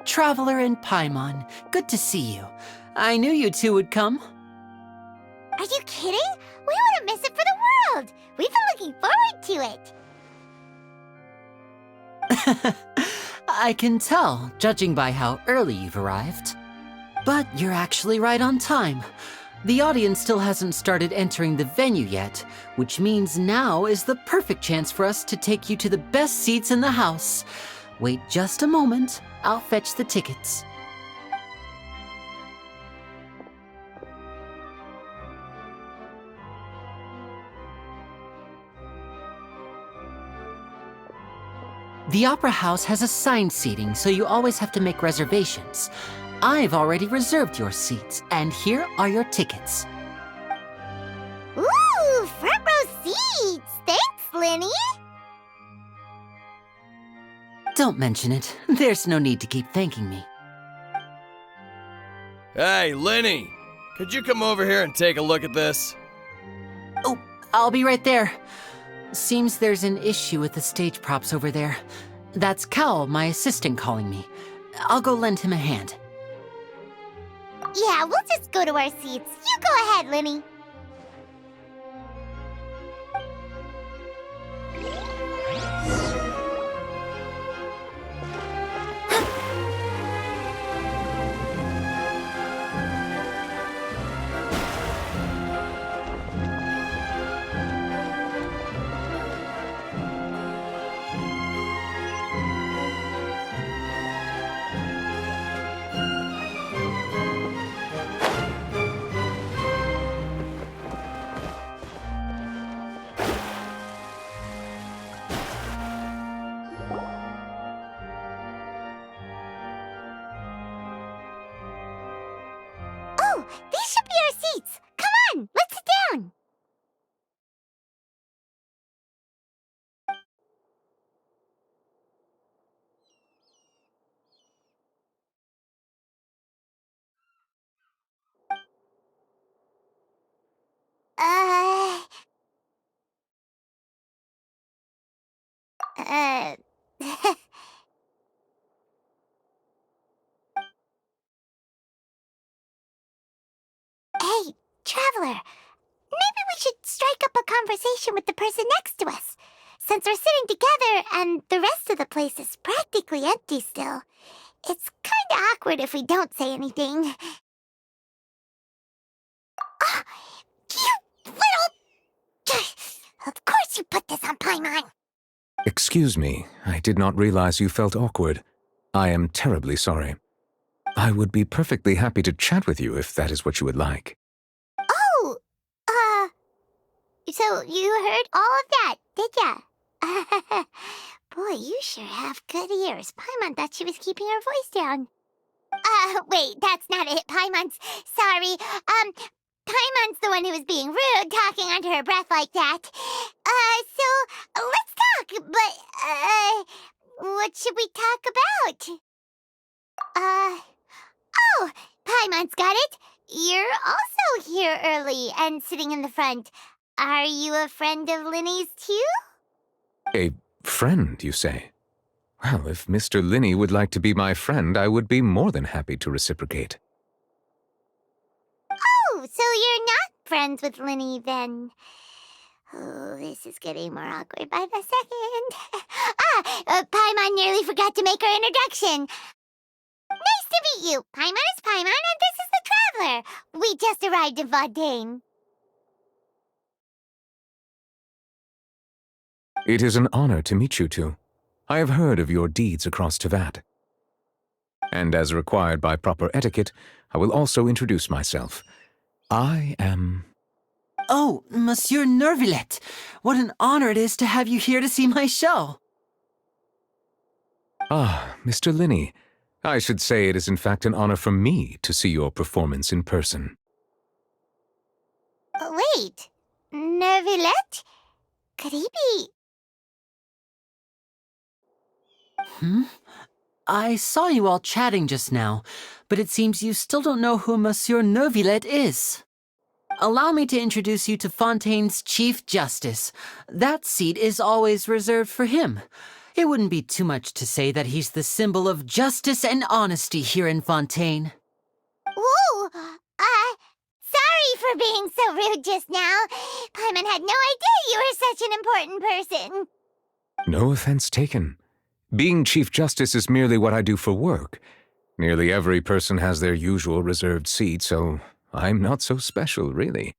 Traveler and Paimon, good to see you. I knew you two would come. Are you kidding? We wouldn't miss it for the world! We've been looking forward to it! I can tell, judging by how early you've arrived. But you're actually right on time. The audience still hasn't started entering the venue yet, which means now is the perfect chance for us to take you to the best seats in the house. Wait just a moment. I'll fetch the tickets. The Opera House has assigned seating, so you always have to make reservations. I've already reserved your seats, and here are your tickets. Ooh, front row seats! Thanks, Linny! Don't mention it. There's no need to keep thanking me. Hey, Linny! Could you come over here and take a look at this? Oh, I'll be right there. Seems there's an issue with the stage props over there. That's Cal, my assistant, calling me. I'll go lend him a hand. Yeah, we'll just go to our seats. You go ahead, Linny. These should be our seats! Come on, let's sit down! Hey, Traveler, maybe we should strike up a conversation with the person next to us. Since we're sitting together and the rest of the place is practically empty still, it's kinda awkward if we don't say anything. Oh, you little... Of course you put this on Paimon! Excuse me, I did not realize you felt awkward. I am terribly sorry. I would be perfectly happy to chat with you if that is what you would like. Oh, so you heard all of that, did ya? Boy, you sure have good ears. Paimon thought she was keeping her voice down. Wait, that's not it. Paimon's sorry. Paimon's the one who was being rude, talking under her breath like that. So let's talk, but, what should we talk about? Oh, Paimon's got it. You're also here early and sitting in the front. Are you a friend of Linny's too? A friend, you say? Well, if Mr. Linny would like to be my friend, I would be more than happy to reciprocate. Oh, so you're not friends with Linny then? Oh, this is getting more awkward by the second. Paimon nearly forgot to make her introduction. Nice to meet you. Paimon is Paimon, and this is the Traveler. We just arrived in Vaudain. It is an honor to meet you two. I have heard of your deeds across Tevat. And as required by proper etiquette, I will also introduce myself. I am... Oh, Monsieur Nervillet, what an honor it is to have you here to see my show. Ah, Mr. Linny. I should say it is in fact an honor for me to see your performance in person. Wait, Neuvillette? Could he be... I saw you all chatting just now, but it seems you still don't know who Monsieur Neuvillette is. Allow me to introduce you to Fontaine's Chief Justice. That seat is always reserved for him. It wouldn't be too much to say that he's the symbol of justice and honesty here in Fontaine. Whoa! Sorry for being so rude just now. Paimon had no idea you were such an important person. No offense taken. Being Chief Justice is merely what I do for work. Nearly every person has their usual reserved seat, so I'm not so special, really.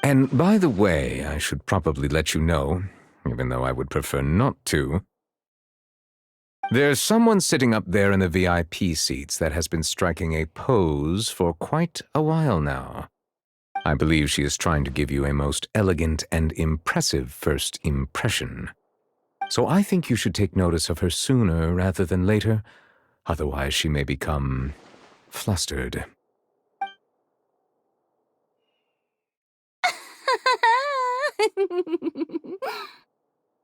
And by the way, I should probably let you know, even though I would prefer not to. There's someone sitting up there in the VIP seats that has been striking a pose for quite a while now. I believe she is trying to give you a most elegant and impressive first impression. So I think you should take notice of her sooner rather than later, otherwise she may become flustered.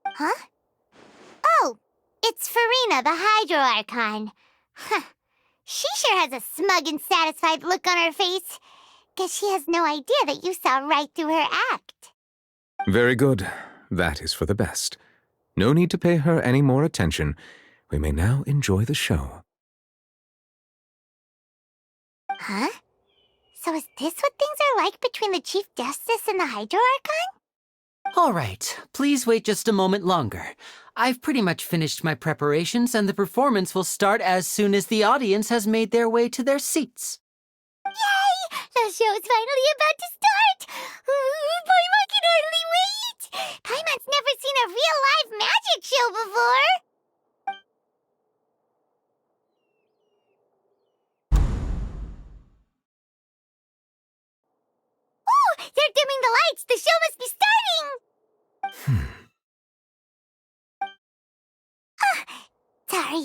Huh? Oh, it's Farina, the Hydro Archon. Huh. She sure has a smug and satisfied look on her face. Guess she has no idea that you saw right through her act. Very good. That is for the best. No need to pay her any more attention. We may now enjoy the show. Huh? So is this what things are like between the Chief Justice and the Hydro Archon? All right, please wait just a moment longer. I've pretty much finished my preparations, and the performance will start as soon as the audience has made their way to their seats. Yay! The show's finally about to start! Paimon can hardly wait! Paimon's never seen a real live magic show before! Ooh! They're dimming the lights! The show must be starting! Sorry.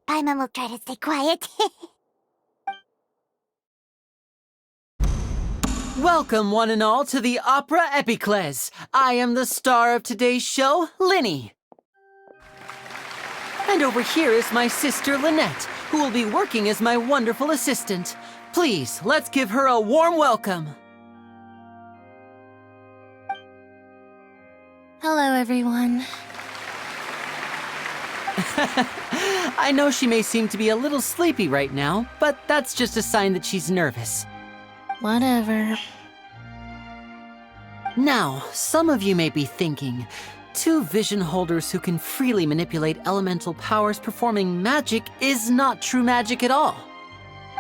Paimon will try to stay quiet. Welcome, one and all, to the Opera Epiclese. I am the star of today's show, Linny. And over here is my sister, Lynette, who will be working as my wonderful assistant. Please, let's give her a warm welcome. Hello, everyone. I know she may seem to be a little sleepy right now, but that's just a sign that she's nervous. Whatever. Now, some of you may be thinking, two vision holders who can freely manipulate elemental powers performing magic is not true magic at all.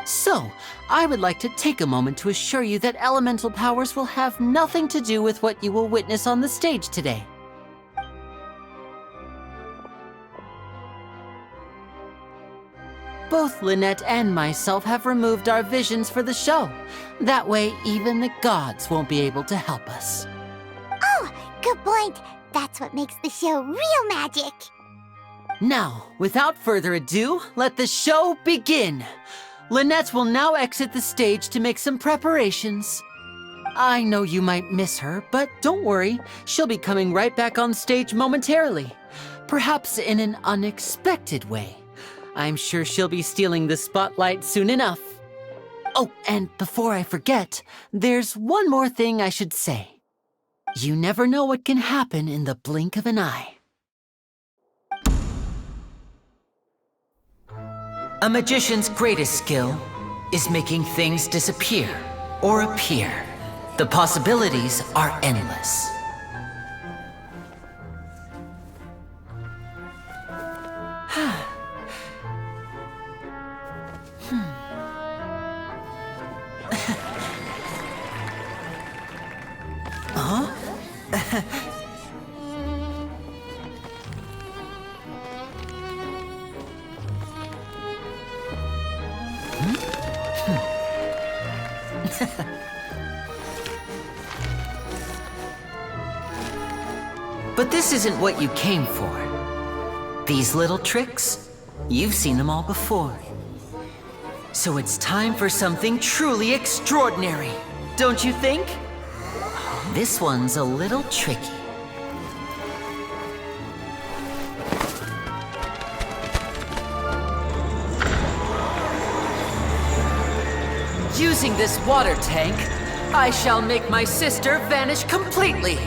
So, I would like to take a moment to assure you that elemental powers will have nothing to do with what you will witness on the stage today. Both Lynette and myself have removed our visions for the show. That way, even the gods won't be able to help us. Oh, good point. That's what makes the show real magic. Now, without further ado, let the show begin. Lynette will now exit the stage to make some preparations. I know you might miss her, but don't worry. She'll be coming right back on stage momentarily. Perhaps in an unexpected way. I'm sure she'll be stealing the spotlight soon enough. Oh, and before I forget, there's one more thing I should say. You never know what can happen in the blink of an eye. A magician's greatest skill is making things disappear or appear. The possibilities are endless. But this isn't what you came for. These little tricks, you've seen them all before. So it's time for something truly extraordinary, don't you think? This one's a little tricky. Using this water tank, I shall make my sister vanish completely,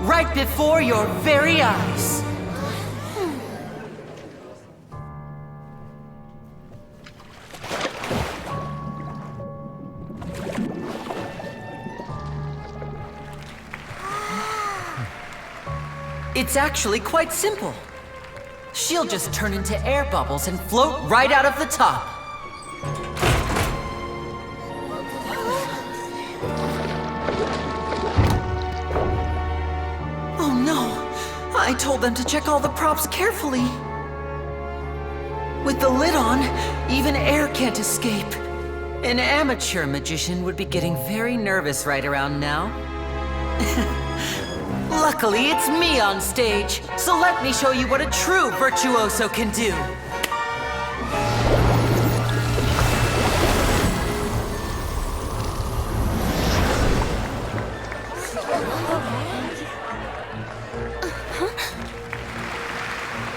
right before your very eyes. It's actually quite simple. She'll just turn into air bubbles and float right out of the top. Oh no! I told them to check all the props carefully. With the lid on, even air can't escape. An amateur magician would be getting very nervous right around now. Luckily, it's me on stage, so let me show you what a true virtuoso can do.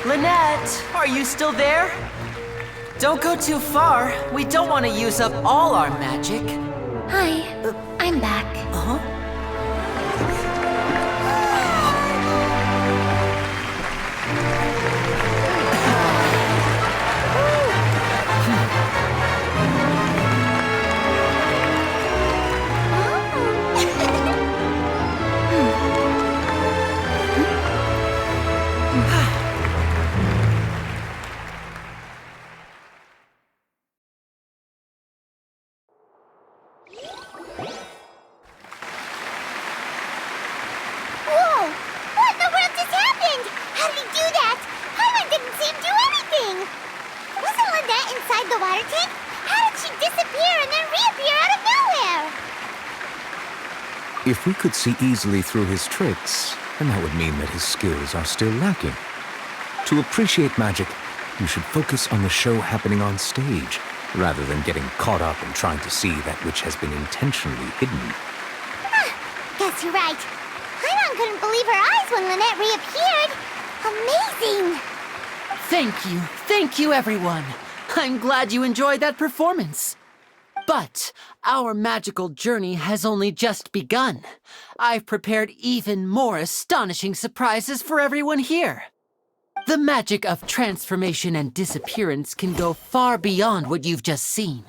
Lynette, are you still there? Don't go too far. We don't want to use up all our magic. Hi, I'm back. Uh-huh. If we could see easily through his tricks, then that would mean that his skills are still lacking. To appreciate magic, you should focus on the show happening on stage, rather than getting caught up in trying to see that which has been intentionally hidden. Guess you're right. Paimon couldn't believe her eyes when Lynette reappeared. Amazing! Thank you everyone. I'm glad you enjoyed that performance. But our magical journey has only just begun. I've prepared even more astonishing surprises for everyone here. The magic of transformation and disappearance can go far beyond what you've just seen.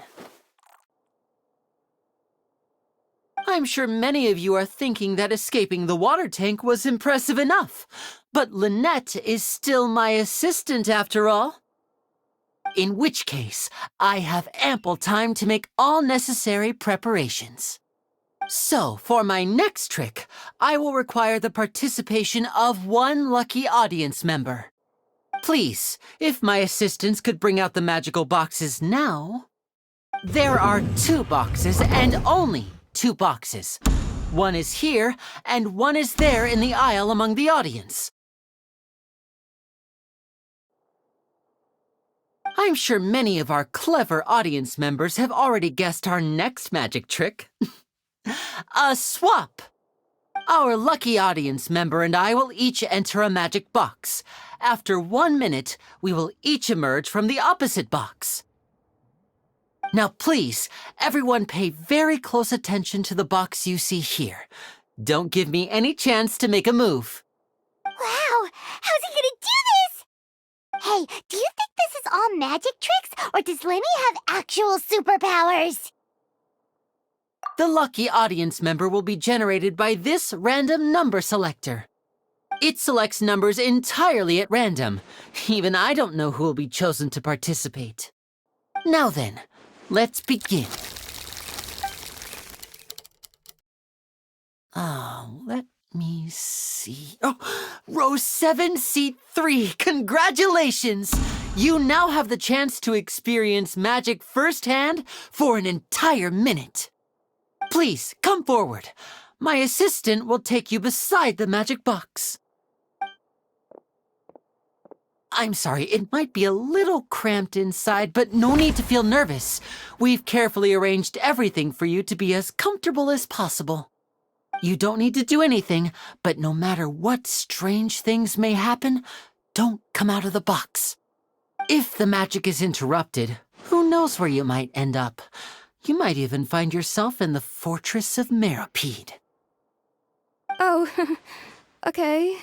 I'm sure many of you are thinking that escaping the water tank was impressive enough, but Lynette is still my assistant after all. In which case, I have ample time to make all necessary preparations. So, for my next trick, I will require the participation of one lucky audience member. Please, if my assistants could bring out the magical boxes now. There are 2 boxes and only 2 boxes. One is here and one is there in the aisle among the audience. I'm sure many of our clever audience members have already guessed our next magic trick. A swap! Our lucky audience member and I will each enter a magic box. After 1 minute, we will each emerge from the opposite box. Now please, everyone pay very close attention to the box you see here. Don't give me any chance to make a move. Wow! How's he gonna do this? Hey, do you think this is all magic tricks, or does Lenny have actual superpowers? The lucky audience member will be generated by this random number selector. It selects numbers entirely at random. Even I don't know who will be chosen to participate. Now then, let's begin. Let me see. Oh, row 7, seat 3. Congratulations! You now have the chance to experience magic firsthand for an entire minute. Please, come forward. My assistant will take you beside the magic box. I'm sorry, it might be a little cramped inside, but no need to feel nervous. We've carefully arranged everything for you to be as comfortable as possible. You don't need to do anything, but no matter what strange things may happen, don't come out of the box. If the magic is interrupted, who knows where you might end up? You might even find yourself in the Fortress of Meripede. Oh, okay.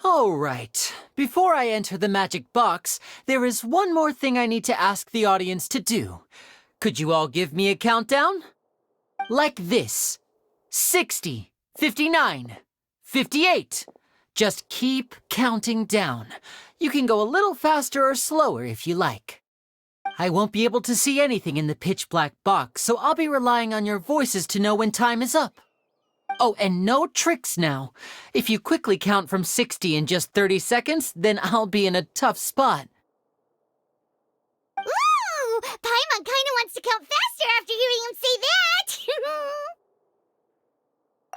All right. Before I enter the magic box, there is one more thing I need to ask the audience to do. Could you all give me a countdown? Like this. 60, 59, 58. Just keep counting down. You can go a little faster or slower if you like. I won't be able to see anything in the pitch black box, so I'll be relying on your voices to know when time is up. Oh, and no tricks now. If you quickly count from 60 in just 30 seconds, then I'll be in a tough spot. Ooh! Paimon kinda wants to count faster after hearing him say that!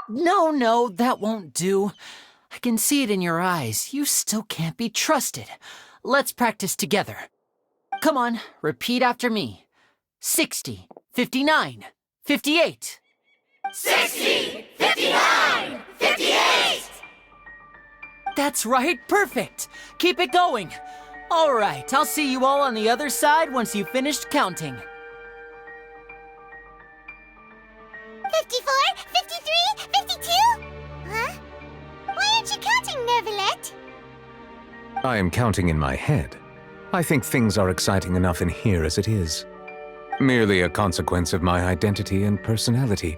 No, that won't do. I can see it in your eyes. You still can't be trusted. Let's practice together. Come on, repeat after me. 60, 59, 58. 60, 59, 58! That's right, perfect. Keep it going. All right, I'll see you all on the other side once you've finished counting. 54, 53, 52? Huh? Why aren't you counting, Nervalet? I am counting in my head. I think things are exciting enough in here as it is. Merely a consequence of my identity and personality.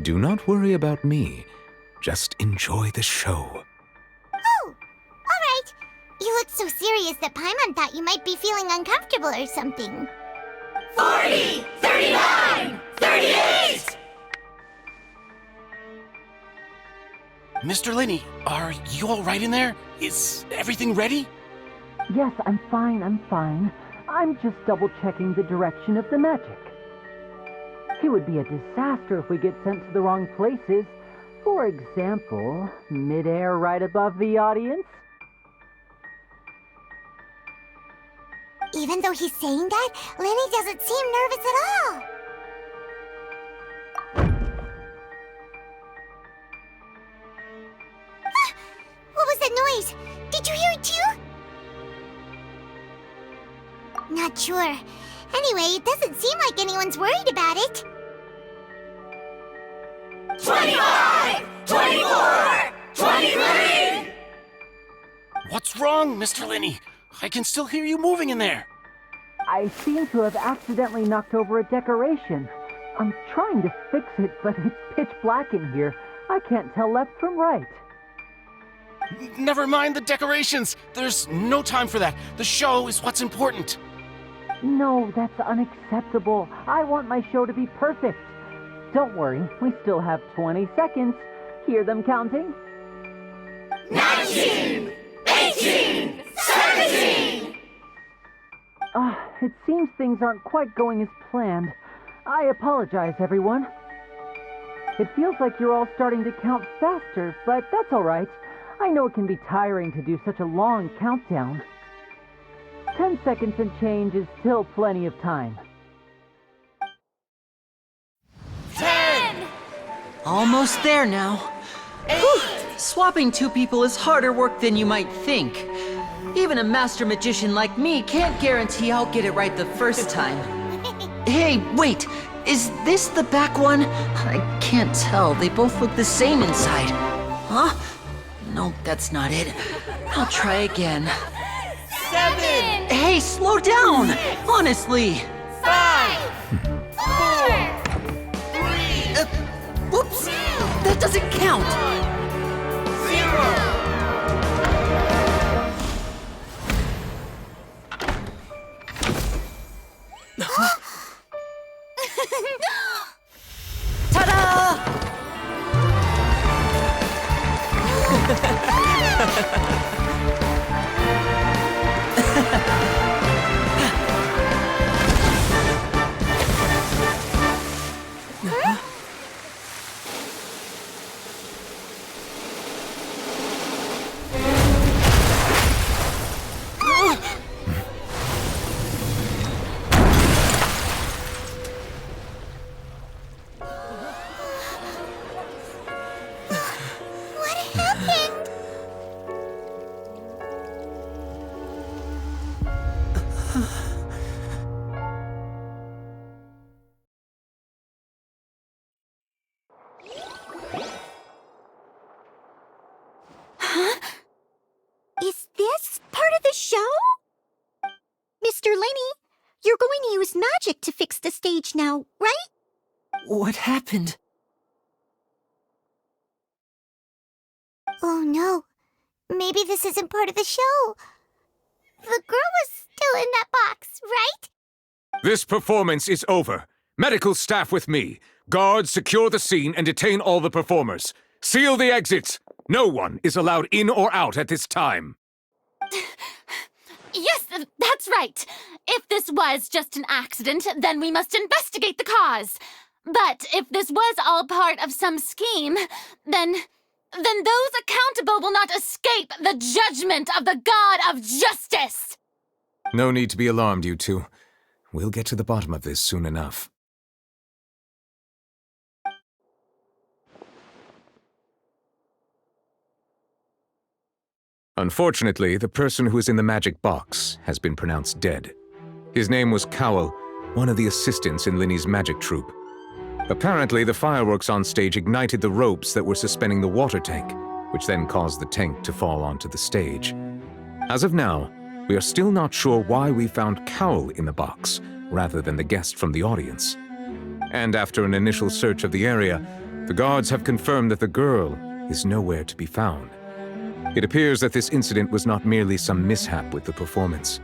Do not worry about me. Just enjoy the show. Oh, all right. You looked so serious that Paimon thought you might be feeling uncomfortable or something. 40, 39, 38! Mr. Linney, are you all right in there? Is everything ready? Yes, I'm fine. I'm just double-checking the direction of the magic. It would be a disaster if we get sent to the wrong places. For example, mid-air right above the audience. Even though he's saying that, Lenny doesn't seem nervous at all. What was that noise? Did you hear it too? Not sure. Anyway, it doesn't seem like anyone's worried about it. 25, 24, 23! What's wrong, Mr. Linney? I can still hear you moving in there. I seem to have accidentally knocked over a decoration. I'm trying to fix it, but it's pitch black in here. I can't tell left from right. Never mind the decorations. There's no time for that. The show is what's important. No, that's unacceptable. I want my show to be perfect. Don't worry, we still have 20 seconds. Hear them counting? 19, 18, 17! It seems things aren't quite going as planned. I apologize, everyone. It feels like you're all starting to count faster, but that's all right. I know it can be tiring to do such a long countdown. 10 seconds and change is still plenty of time. 10, Almost there now. Whew. Swapping two people is harder work than you might think. Even a master magician like me can't guarantee I'll get it right the first time. Hey, wait! Is this the back one? I can't tell. They both look the same inside. Huh? No, that's not it. I'll try again. 7, Hey, slow down! Honestly! 5, 4, 3, Whoops! That doesn't count! 0! Ta-da! You're going to use magic to fix the stage now, right? What happened? Oh no. Maybe this isn't part of the show. The girl was still in that box, right? This performance is over. Medical staff with me. Guards, secure the scene and detain all the performers. Seal the exits. No one is allowed in or out at this time. Yes, that's right. If this was just an accident, then we must investigate the cause. But if this was all part of some scheme, then those accountable will not escape the judgment of the God of Justice. No need to be alarmed, you two. We'll get to the bottom of this soon enough. Unfortunately, the person who is in the magic box has been pronounced dead. His name was Cowell, one of the assistants in Linny's magic troupe. Apparently, the fireworks on stage ignited the ropes that were suspending the water tank, which then caused the tank to fall onto the stage. As of now, we are still not sure why we found Cowell in the box, rather than the guest from the audience. And after an initial search of the area, the guards have confirmed that the girl is nowhere to be found. It appears that this incident was not merely some mishap with the performance.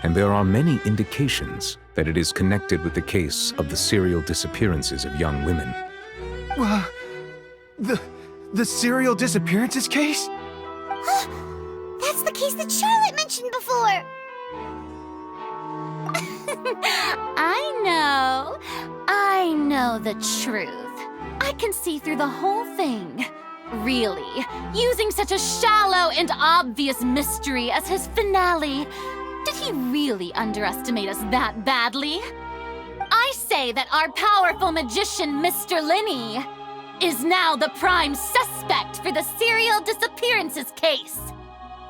And there are many indications that it is connected with the case of the serial disappearances of young women. The serial disappearances case? That's the case that Charlotte mentioned before. I know the truth. I can see through the whole thing. Really, using such a shallow and obvious mystery as his finale, did he really underestimate us that badly? I say that our powerful magician, Mr. Linney, is now the prime suspect for the serial disappearances case.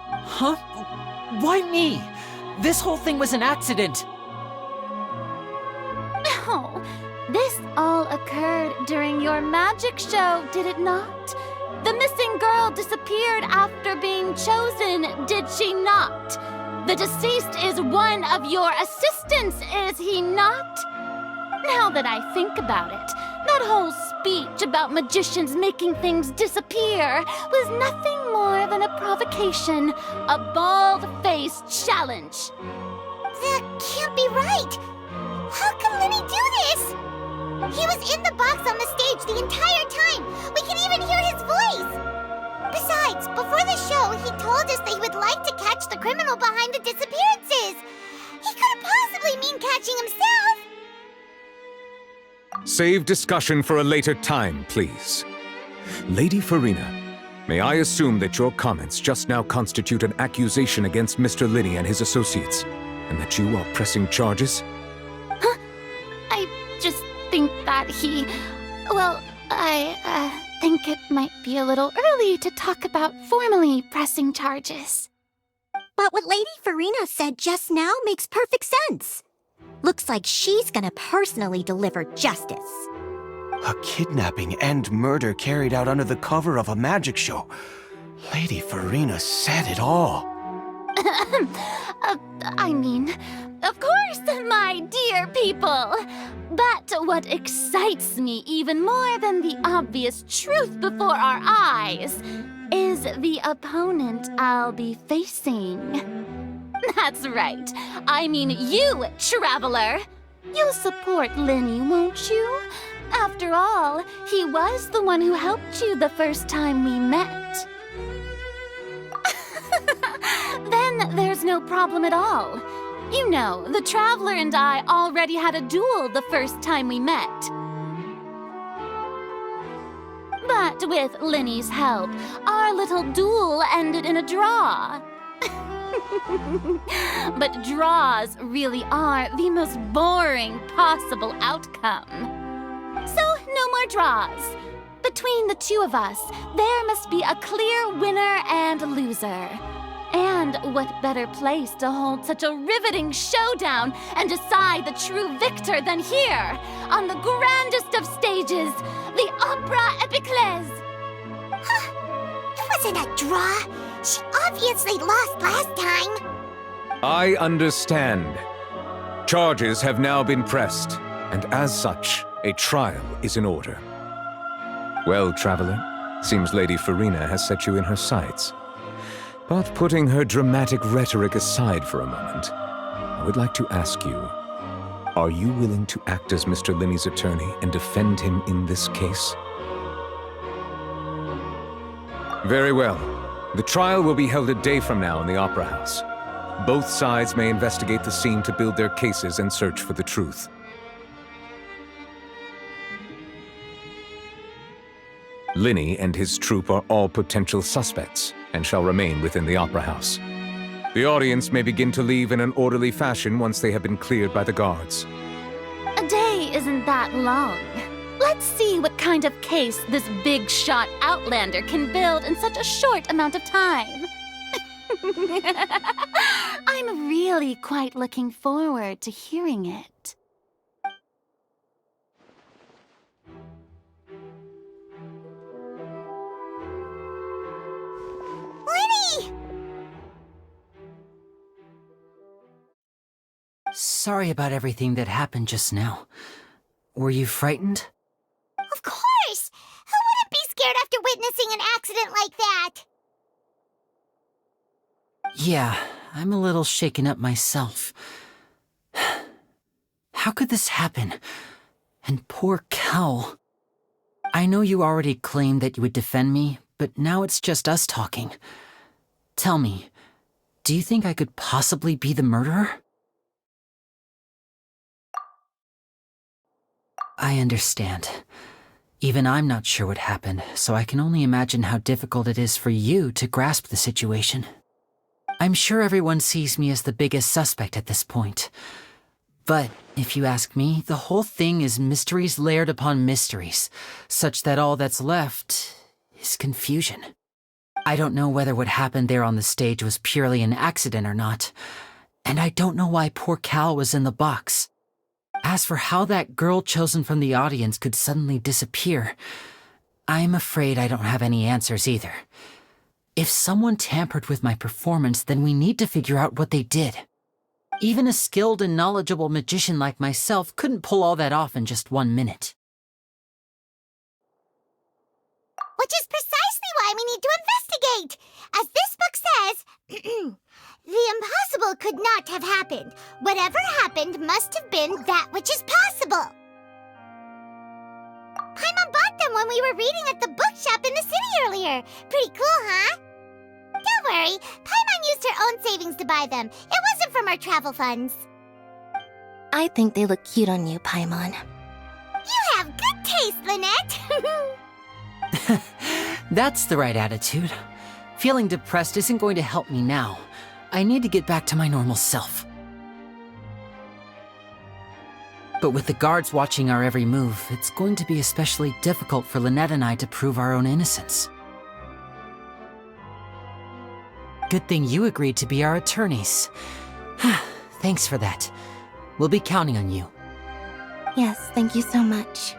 Huh? Why me? This whole thing was an accident. No, this all occurred during your magic show, did it not? The missing girl disappeared after being chosen, did she not? The deceased is one of your assistants, is he not? Now that I think about it, that whole speech about magicians making things disappear was nothing more than a provocation, a bald-faced challenge. That can't be right. How can Linny do this? He was in the box on the stage the entire time. We can even hear his voice. Besides, before the show, he told us that he would like to catch the criminal behind the disappearances. He couldn't possibly mean catching himself. Save discussion for a later time, please. Lady Farina, may I assume that your comments just now constitute an accusation against Mr. Linney and his associates, and that you are pressing charges? I just think that I think it might be a little early to talk about formally pressing charges. But what Lady Farina said just now makes perfect sense. Looks like she's gonna personally deliver justice. A kidnapping and murder carried out under the cover of a magic show. Lady Farina said it all. Of course, my dear people. But what excites me even more than the obvious truth before our eyes is the opponent I'll be facing. That's right. I mean you, Traveler. You'll support Linney, won't you? After all, he was the one who helped you the first time we met. Then there's no problem at all. You know, the Traveler and I already had a duel the first time we met. But with Linney's help, our little duel ended in a draw. But draws really are the most boring possible outcome. So, no more draws. Between the two of us, there must be a clear winner and loser. And what better place to hold such a riveting showdown and decide the true victor than here, on the grandest of stages, the Opera Epiclese. It wasn't a draw. She obviously lost last time. I understand. Charges have now been pressed, and as such, a trial is in order. Well, traveler, seems Lady Farina has set you in her sights. But putting her dramatic rhetoric aside for a moment, I would like to ask you, are you willing to act as Mr. Linney's attorney and defend him in this case? Very well. The trial will be held a day from now in the Opera House. Both sides may investigate the scene to build their cases and search for the truth. Linney and his troupe are all potential suspects and shall remain within the Opera House. The audience may begin to leave in an orderly fashion once they have been cleared by the guards. A day isn't that long. Let's see what kind of case this big-shot outlander can build in such a short amount of time. I'm really quite looking forward to hearing it. Linny! Sorry about everything that happened just now. Were you frightened? Of course! Who wouldn't be scared after witnessing an accident like that? Yeah, I'm a little shaken up myself. How could this happen? And poor Cal. I know you already claimed that you would defend me, but now it's just us talking. Tell me, do you think I could possibly be the murderer? I understand. Even I'm not sure what happened, so I can only imagine how difficult it is for you to grasp the situation. I'm sure everyone sees me as the biggest suspect at this point. But if you ask me, the whole thing is mysteries layered upon mysteries, such that all that's left is confusion. I don't know whether what happened there on the stage was purely an accident or not, and I don't know why poor Cal was in the box. As for how that girl chosen from the audience could suddenly disappear, I'm afraid I don't have any answers either. If someone tampered with my performance, then we need to figure out what they did. Even a skilled and knowledgeable magician like myself couldn't pull all that off in just 1 minute. Which is precisely why we need to investigate! As this book says, the impossible could not have happened. Whatever happened must have been that which is possible. Paimon bought them when we were reading at the bookshop in the city earlier. Pretty cool, huh? Don't worry, Paimon used her own savings to buy them. It wasn't from our travel funds. I think they look cute on you, Paimon. You have good taste, Lynette! That's the right attitude. Feeling depressed isn't going to help me now. I need to get back to my normal self. But with the guards watching our every move, it's going to be especially difficult for Lynette and I to prove our own innocence. Good thing you agreed to be our attorneys. Thanks for that. We'll be counting on you. Yes, thank you so much.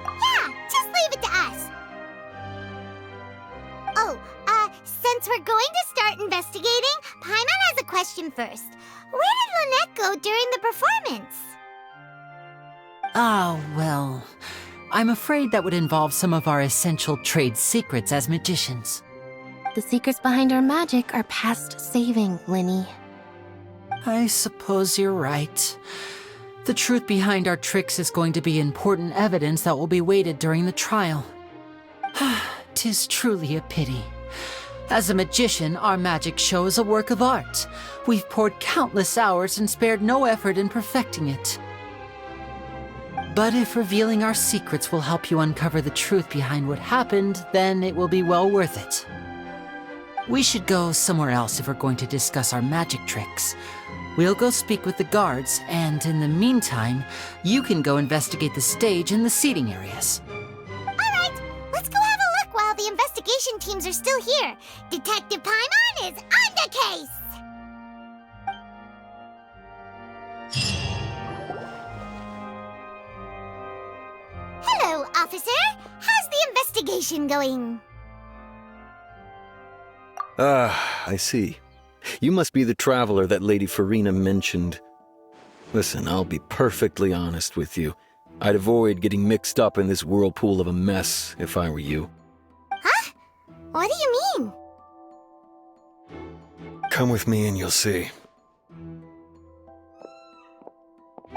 Yeah, just leave it to us. Oh, since we're going to start investigating, Paimon has a question first. Where did Lynette go during the performance? Ah, well, I'm afraid that would involve some of our essential trade secrets as magicians. The secrets behind our magic are past saving, Linny. I suppose you're right. The truth behind our tricks is going to be important evidence that will be weighted during the trial. 'Tis truly a pity. As a magician, our magic show is a work of art. We've poured countless hours and spared no effort in perfecting it. But if revealing our secrets will help you uncover the truth behind what happened, then it will be well worth it. We should go somewhere else if we're going to discuss our magic tricks. We'll go speak with the guards, and in the meantime, you can go investigate the stage and the seating areas. Alright, let's go have a look while the investigation teams are still here. Detective Paimon is on the case! Hello, officer. How's the investigation going? I see. You must be the traveler that Lady Farina mentioned. Listen, I'll be perfectly honest with you. I'd avoid getting mixed up in this whirlpool of a mess if I were you. Huh? What do you mean? Come with me and you'll see.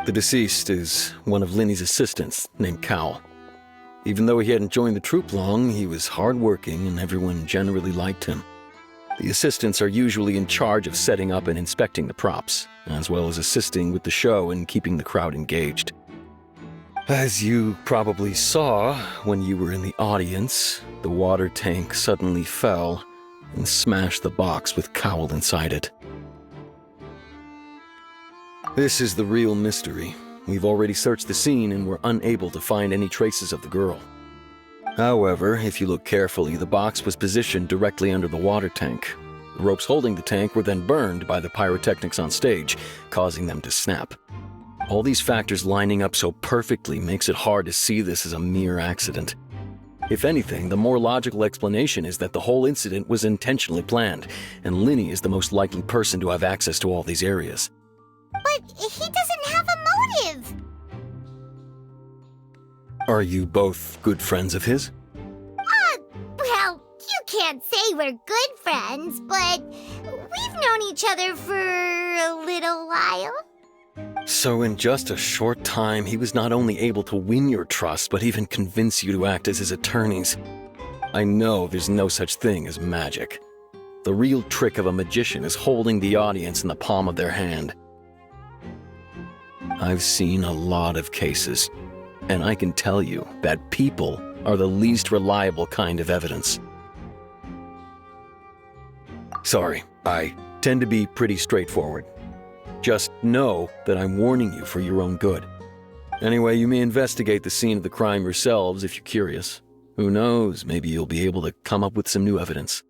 The deceased is one of Linny's assistants, named Cal. Even though he hadn't joined the troupe long, he was hardworking and everyone generally liked him. The assistants are usually in charge of setting up and inspecting the props, as well as assisting with the show and keeping the crowd engaged. As you probably saw when you were in the audience, the water tank suddenly fell and smashed the box with Cowl inside it. This is the real mystery. We've already searched the scene and were unable to find any traces of the girl. However, if you look carefully, the box was positioned directly under the water tank. The ropes holding the tank were then burned by the pyrotechnics on stage, causing them to snap. All these factors lining up so perfectly makes it hard to see this as a mere accident. If anything, the more logical explanation is that the whole incident was intentionally planned, and Linny is the most likely person to have access to all these areas. But he doesn't have a motive! Are you both good friends of his? Well, you can't say we're good friends, but we've known each other for a little while. So in just a short time, he was not only able to win your trust, but even convince you to act as his attorneys. I know there's no such thing as magic. The real trick of a magician is holding the audience in the palm of their hand. I've seen a lot of cases, and I can tell you that people are the least reliable kind of evidence. Sorry, I tend to be pretty straightforward. Just know that I'm warning you for your own good. Anyway, you may investigate the scene of the crime yourselves if you're curious. Who knows, maybe you'll be able to come up with some new evidence.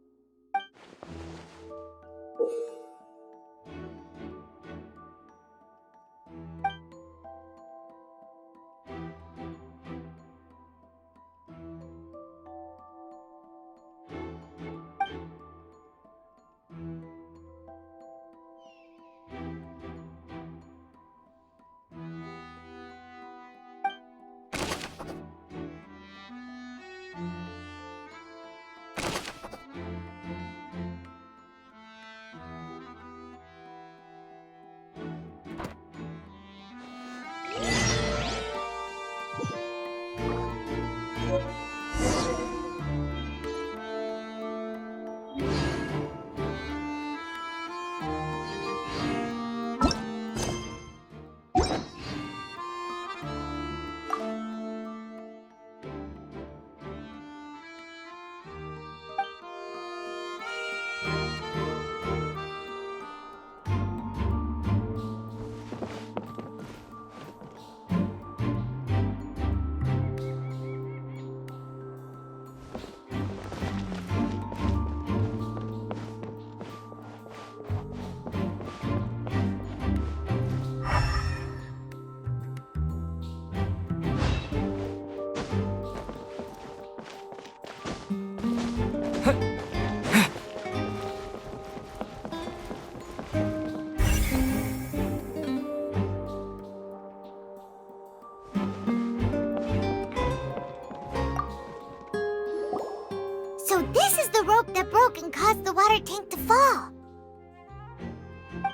So this is the rope that broke and caused the water tank to fall.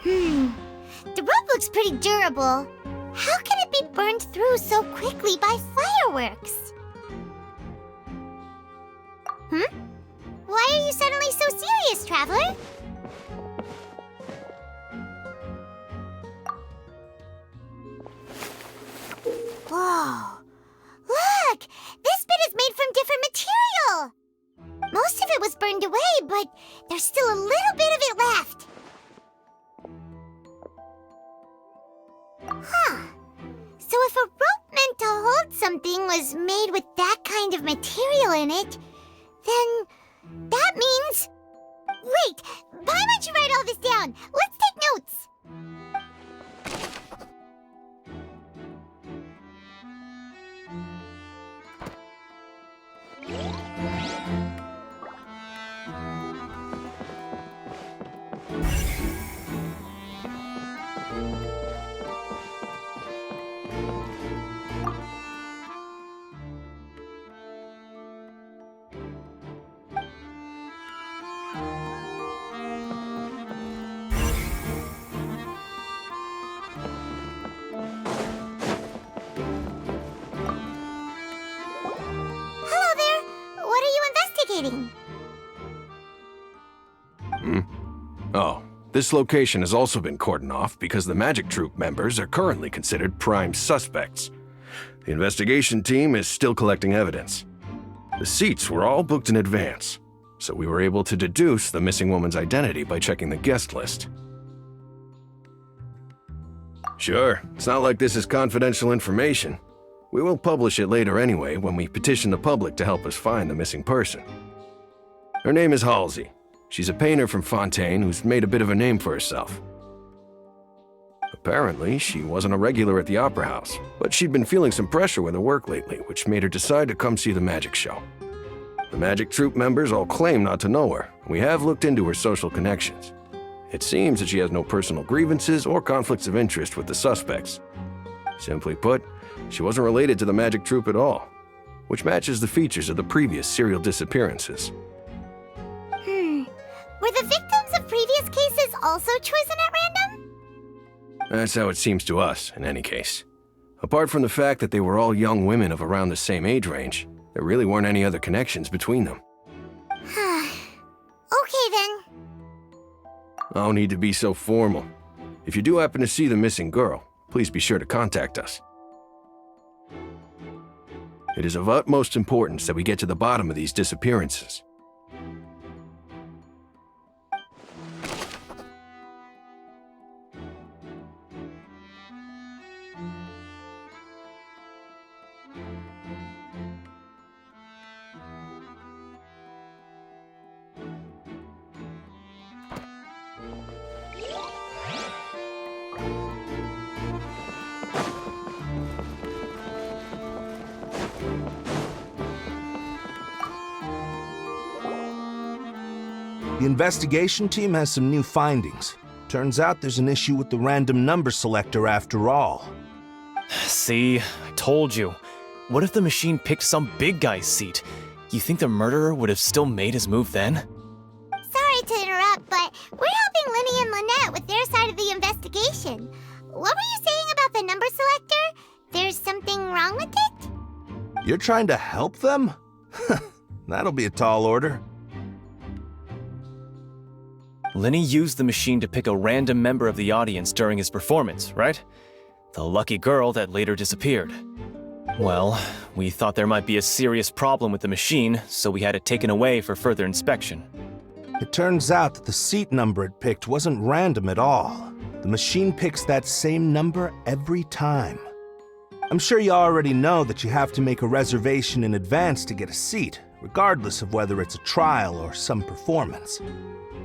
The rope looks pretty durable. How can it be burned through so quickly by fireworks? Why are you suddenly so serious, Traveler? Whoa! Look! This bit is made from different material! Most of it was burned away, but there's still a little bit of it left. Huh. So if a rope meant to hold something was made with that kind of material in it, then that means... Wait! Why don't you write all this down? Let's take notes! Hello there. What are you investigating? Oh, this location has also been cordoned off because the Magic Troupe members are currently considered prime suspects. The investigation team is still collecting evidence. The seats were all booked in advance, so we were able to deduce the missing woman's identity by checking the guest list. Sure, it's not like this is confidential information. We will publish it later anyway when we petition the public to help us find the missing person. Her name is Halsey. She's a painter from Fontaine who's made a bit of a name for herself. Apparently, she wasn't a regular at the Opera House, but she'd been feeling some pressure with her work lately, which made her decide to come see the magic show. The Magic Troupe members all claim not to know her, and we have looked into her social connections. It seems that she has no personal grievances or conflicts of interest with the suspects. Simply put, she wasn't related to the Magic Troupe at all, which matches the features of the previous serial disappearances. Were the victims of previous cases also chosen at random? That's how it seems to us, in any case. Apart from the fact that they were all young women of around the same age range, there really weren't any other connections between them. Okay then. No need to be so formal. If you do happen to see the missing girl, please be sure to contact us. It is of utmost importance that we get to the bottom of these disappearances. The investigation team has some new findings. Turns out there's an issue with the random number selector after all. See, I told you. What if the machine picked some big guy's seat? You think the murderer would have still made his move then? Sorry to interrupt, but we're helping Linny and Lynette with their side of the investigation. What were you saying about the number selector? There's something wrong with it? You're trying to help them? That'll be a tall order. Linny used the machine to pick a random member of the audience during his performance, right? The lucky girl that later disappeared. Well, we thought there might be a serious problem with the machine, so we had it taken away for further inspection. It turns out that the seat number it picked wasn't random at all. The machine picks that same number every time. I'm sure you already know that you have to make a reservation in advance to get a seat, regardless of whether it's a trial or some performance.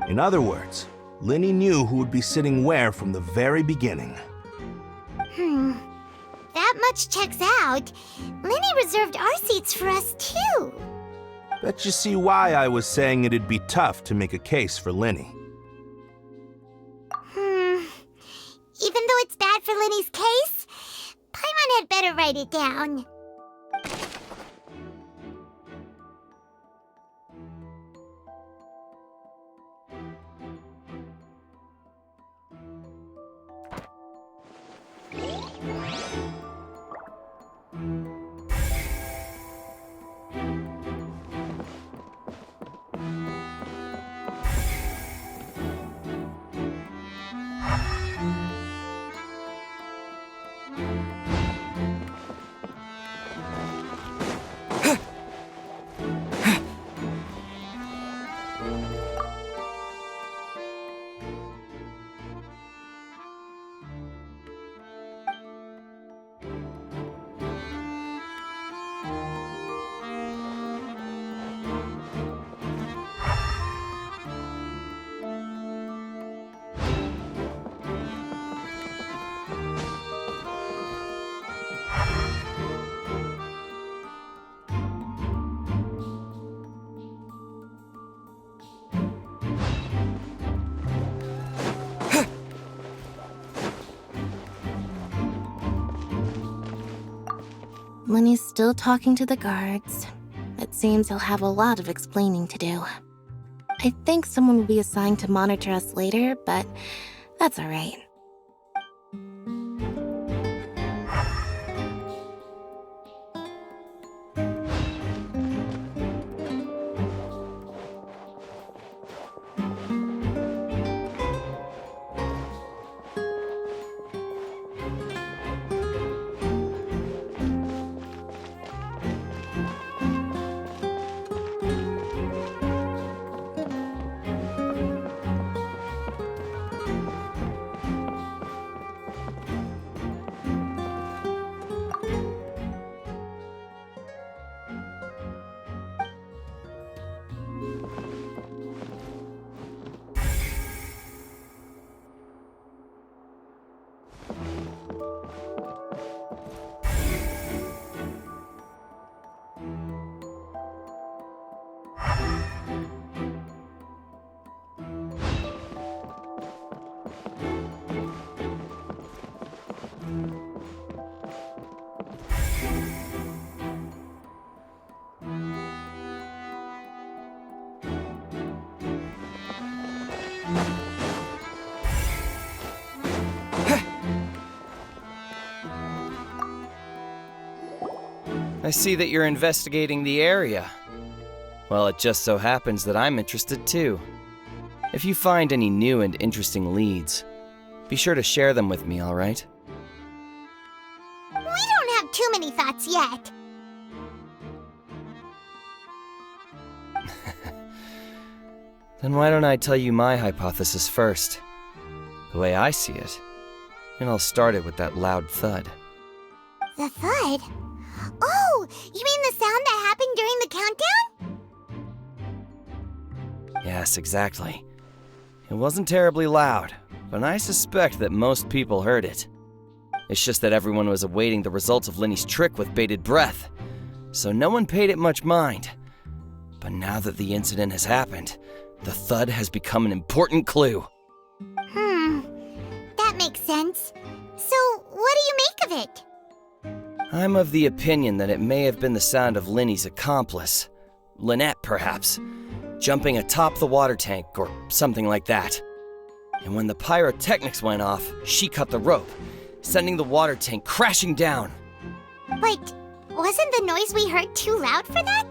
In other words, Linny knew who would be sitting where from the very beginning. That much checks out. Linny reserved our seats for us too. Bet you see why I was saying it'd be tough to make a case for Linny. Even though it's bad for Linny's case, Paimon had better write it down. Lenny's still talking to the guards. It seems he'll have a lot of explaining to do. I think someone will be assigned to monitor us later, but that's alright. I see that you're investigating the area. Well, it just so happens that I'm interested too. If you find any new and interesting leads, be sure to share them with me, all right? We don't have too many thoughts yet. Then why don't I tell you my hypothesis first? The way I see it. And I'll start it with that loud thud. The thud? Oh, you mean the sound that happened during the countdown? Yes, exactly. It wasn't terribly loud, but I suspect that most people heard it. It's just that everyone was awaiting the results of Lenny's trick with bated breath, so no one paid it much mind. But now that the incident has happened, the thud has become an important clue. That makes sense. So, what do you make of it? I'm of the opinion that it may have been the sound of Lenny's accomplice, Lynette perhaps, jumping atop the water tank or something like that. And when the pyrotechnics went off, she cut the rope, sending the water tank crashing down. But wasn't the noise we heard too loud for that?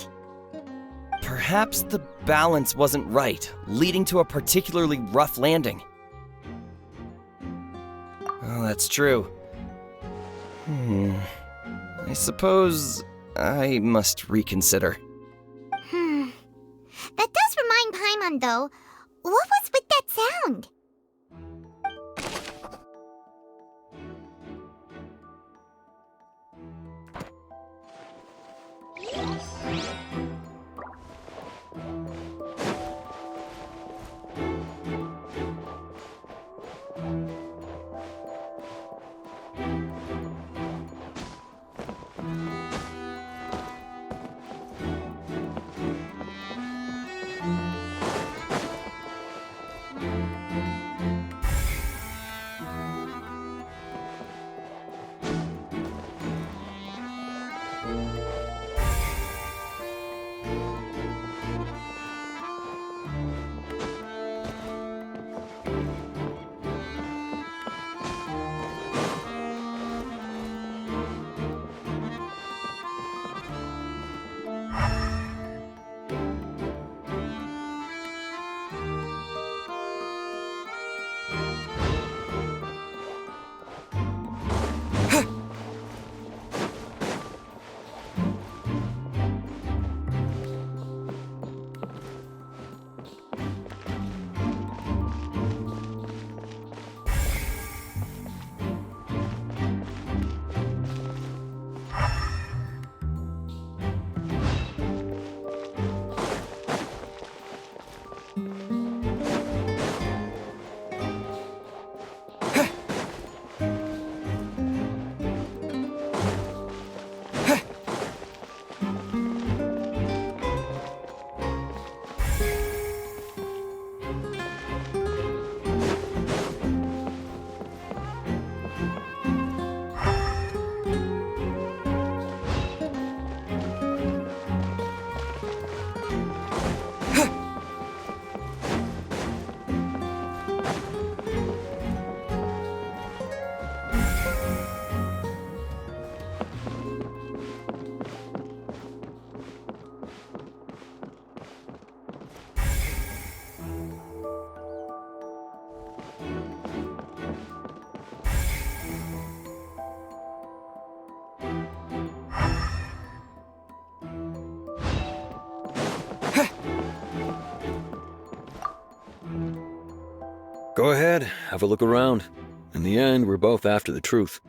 Perhaps the balance wasn't right, leading to a particularly rough landing. Oh, that's true. I suppose I must reconsider. That does remind Paimon, though. What was with that sound? Go ahead, have a look around. In the end, we're both after the truth.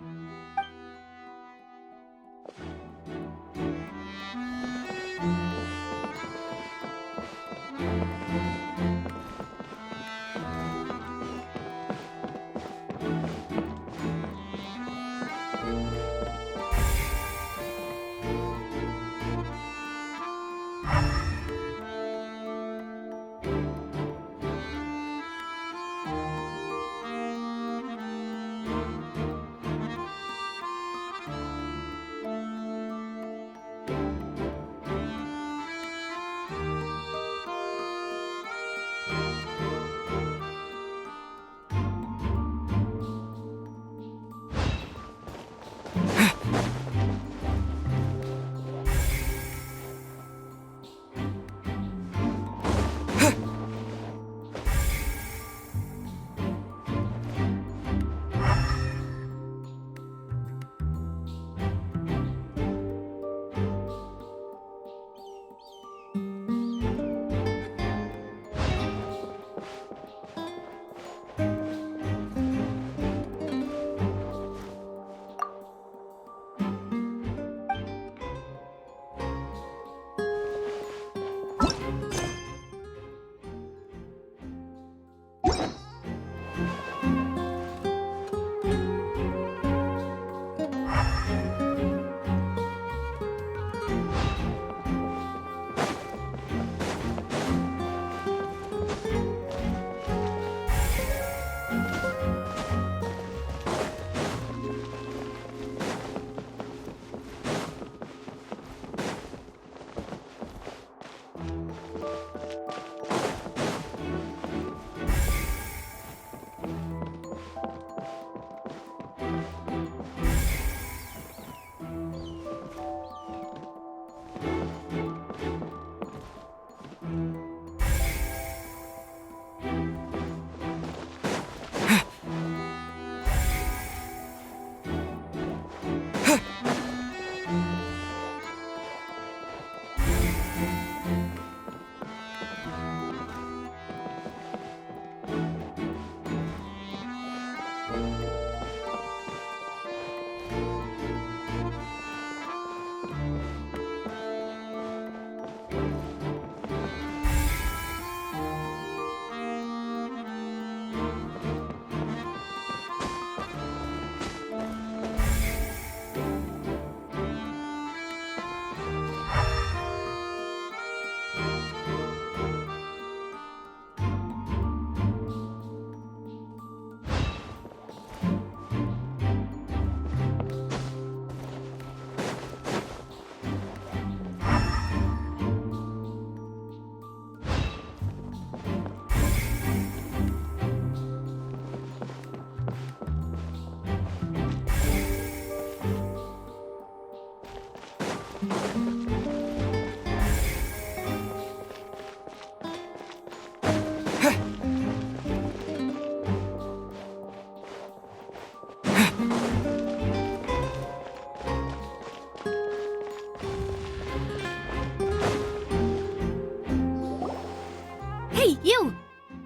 Hey, you!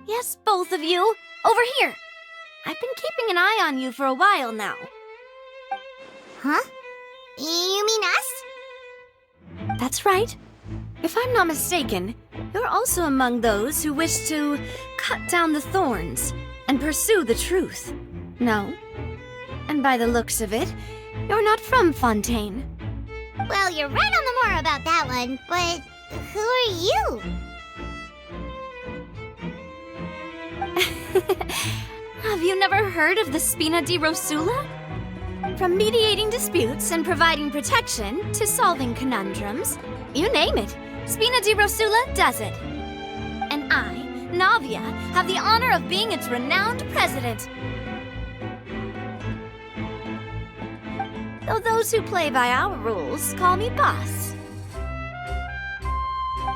Yes, both of you! Over here! I've been keeping an eye on you for a while now. Huh? You mean us? That's right. If I'm not mistaken, you're also among those who wish to cut down the thorns and pursue the truth. No? And by the looks of it, you're not from Fontaine. Well, you're right on the moor about that one, but who are you? Have you never heard of the Spina di Rosula? From mediating disputes and providing protection to solving conundrums, you name it, Spina di Rosula does it. And I, Navia, have the honor of being its renowned president. Though those who play by our rules call me boss.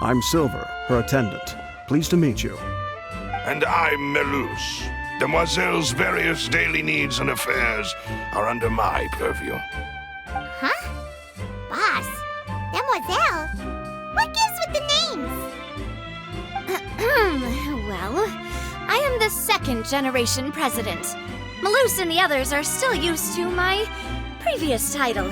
I'm Silver, her attendant. Pleased to meet you. And I'm Melus. Demoiselle's various daily needs and affairs are under my purview. Huh? Boss? Demoiselle? What gives with the names? Well, I am the second-generation president. Maloose and the others are still used to my previous title.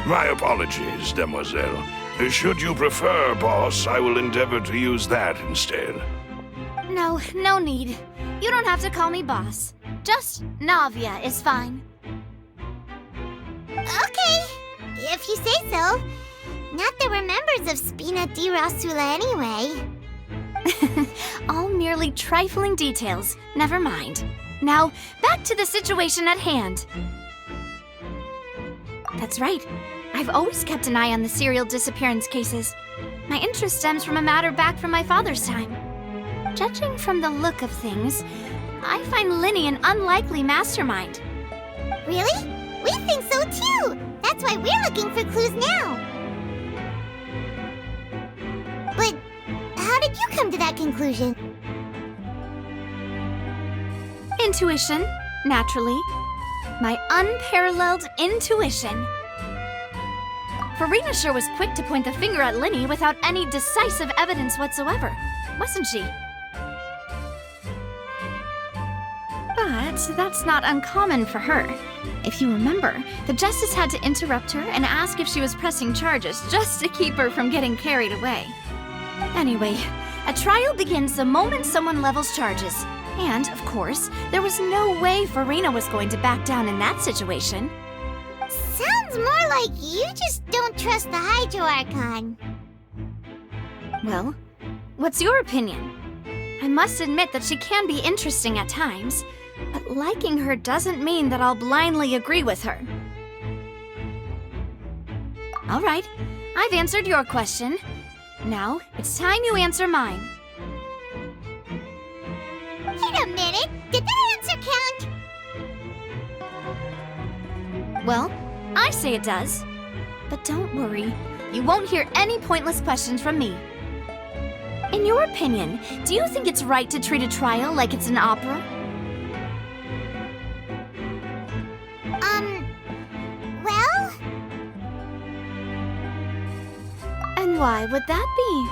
My apologies, Demoiselle. Should you prefer, boss, I will endeavor to use that instead. No, no need. You don't have to call me boss. Just Navia is fine. Okay, if you say so. Not that we're members of Spina di Rasula anyway. All merely trifling details. Never mind. Now, back to the situation at hand. That's right. I've always kept an eye on the serial disappearance cases. My interest stems from a matter back from my father's time. Judging from the look of things, I find Linny an unlikely mastermind. Really? We think so too! That's why we're looking for clues now. But how did you come to that conclusion? Intuition, naturally. My unparalleled intuition. Farina sure was quick to point the finger at Linny without any decisive evidence whatsoever, wasn't she? But that's not uncommon for her. If you remember, the Justice had to interrupt her and ask if she was pressing charges just to keep her from getting carried away. Anyway, a trial begins the moment someone levels charges. And, of course, there was no way Farina was going to back down in that situation. Sounds more like you just don't trust the Hydro Archon. Well, what's your opinion? I must admit that she can be interesting at times, but liking her doesn't mean that I'll blindly agree with her. All right, I've answered your question. Now, it's time you answer mine. Wait a minute! Did that answer count? Well, I say it does. But don't worry, you won't hear any pointless questions from me. In your opinion, do you think it's right to treat a trial like it's an opera? Well? And why would that be?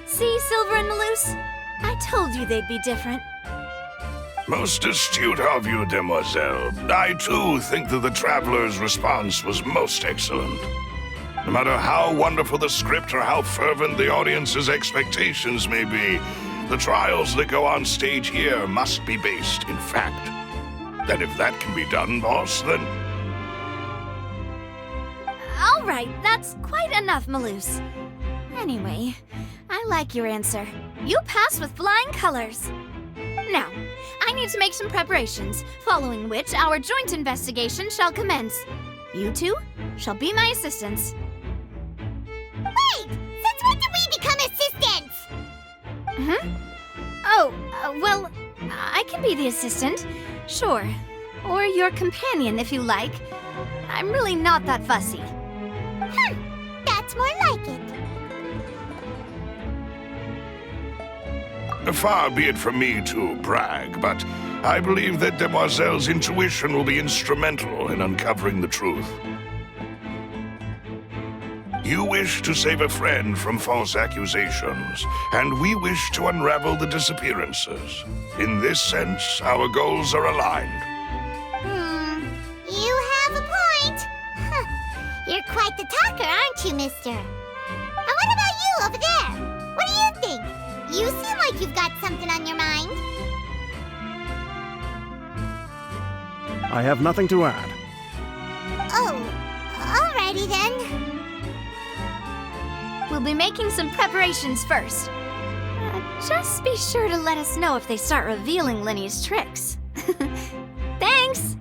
See, Silver and Maloose? I told you they'd be different. Most astute of you, Demoiselle. I too think that the Traveler's response was most excellent. No matter how wonderful the script or how fervent the audience's expectations may be, the trials that go on stage here must be based in fact. And if that can be done, boss, then... All right, that's quite enough, Maloose. Anyway, I like your answer. You pass with flying colors. Now, I need to make some preparations, following which our joint investigation shall commence. You two shall be my assistants. Wait! Since when did we become assistants? Oh, well, I can be the assistant, sure. Or your companion, if you like. I'm really not that fussy. That's more like it. Far be it from me to brag, but I believe that Demoiselle's intuition will be instrumental in uncovering the truth. You wish to save a friend from false accusations, and we wish to unravel the disappearances. In this sense, our goals are aligned. You have a point. You're quite the talker, aren't you, mister? And what about you over there? What do you think? You seem like you've got something on your mind. I have nothing to add. Oh, alrighty then. We'll be making some preparations first. Just be sure to let us know if they start revealing Linny's tricks. Thanks!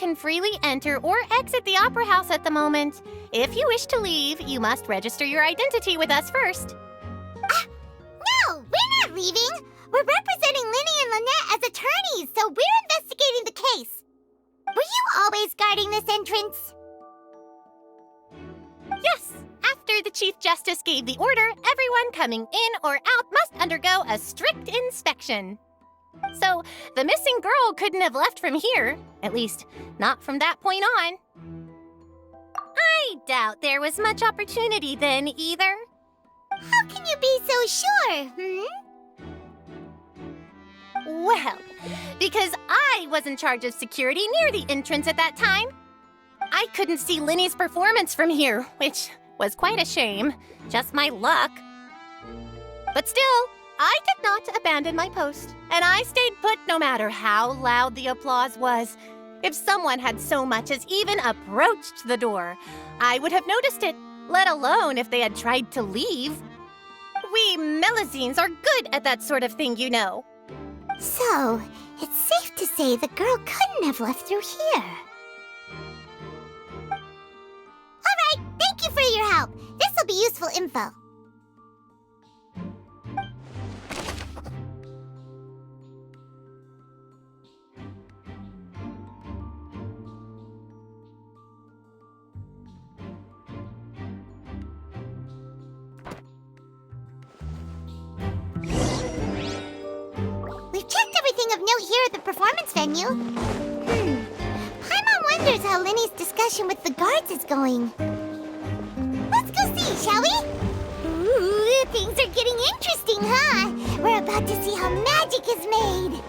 can freely enter or exit the Opera House at the moment. If you wish to leave, you must register your identity with us first. No, we're not leaving. We're representing Linny and Lynette as attorneys, so we're investigating the case. Were you always guarding this entrance? Yes, after the Chief Justice gave the order, everyone coming in or out must undergo a strict inspection. So, the missing girl couldn't have left from here. At least, not from that point on. I doubt there was much opportunity then, either. How can you be so sure, Well, because I was in charge of security near the entrance at that time. I couldn't see Linny's performance from here, which was quite a shame. Just my luck. But still, I did not abandon my post, and I stayed put no matter how loud the applause was. If someone had so much as even approached the door, I would have noticed it, let alone if they had tried to leave. We Melusines are good at that sort of thing, you know. So, it's safe to say the girl couldn't have left through here. All right, thank you for your help. This will be useful info. We've checked everything of note here at the performance venue. Paimon wonders how Linny's discussion with the guards is going. Let's go see, shall we? Ooh, things are getting interesting, huh? We're about to see how magic is made.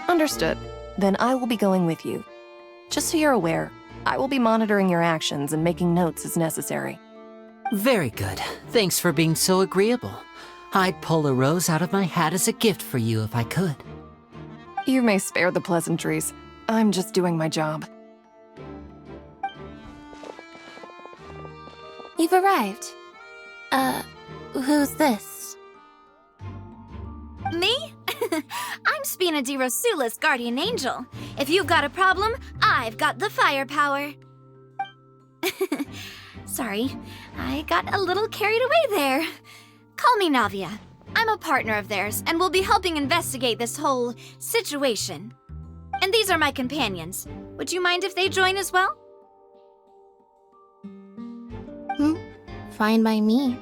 Understood. Then I will be going with you. Just so you're aware, I will be monitoring your actions and making notes as necessary. Very good. Thanks for being so agreeable. I'd pull a rose out of my hat as a gift for you if I could. You may spare the pleasantries. I'm just doing my job. You've arrived. Who's this? Me? I'm Spina di Rosula's guardian angel. If you've got a problem, I've got the firepower. Sorry, I got a little carried away there. Call me Navia. I'm a partner of theirs, and will be helping investigate this whole situation. And these are my companions. Would you mind if they join as well? Fine by me.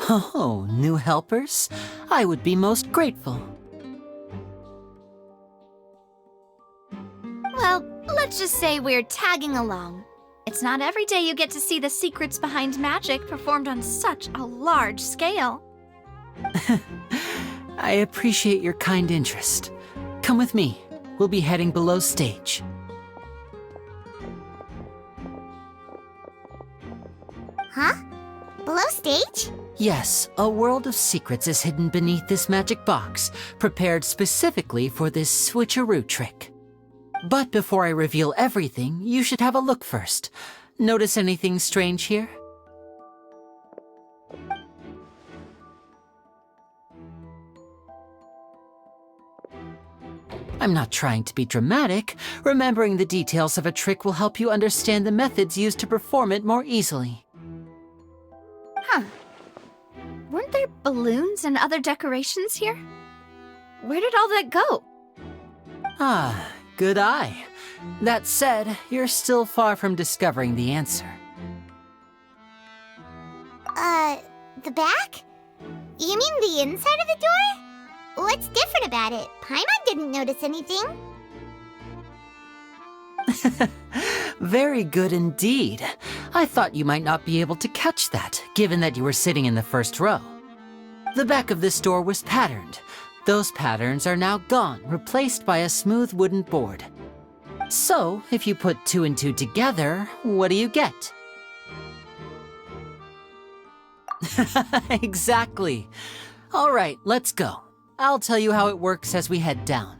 Oh, new helpers? I would be most grateful. Well, let's just say we're tagging along. It's not every day you get to see the secrets behind magic performed on such a large scale. I appreciate your kind interest. Come with me. We'll be heading below stage. Huh? Below stage? Yes, a world of secrets is hidden beneath this magic box, prepared specifically for this switcheroo trick. But before I reveal everything, you should have a look first. Notice anything strange here? I'm not trying to be dramatic. Remembering the details of a trick will help you understand the methods used to perform it more easily. Huh. Weren't there balloons and other decorations here? Where did all that go? Ah, good eye. That said, you're still far from discovering the answer. The back? You mean the inside of the door? What's different about it? Paimon didn't notice anything. Very good indeed. I thought you might not be able to catch that, given that you were sitting in the first row. The back of this door was patterned. Those patterns are now gone, replaced by a smooth wooden board. So, if you put 2 and 2 together, what do you get? Exactly. All right, let's go. I'll tell you how it works as we head down.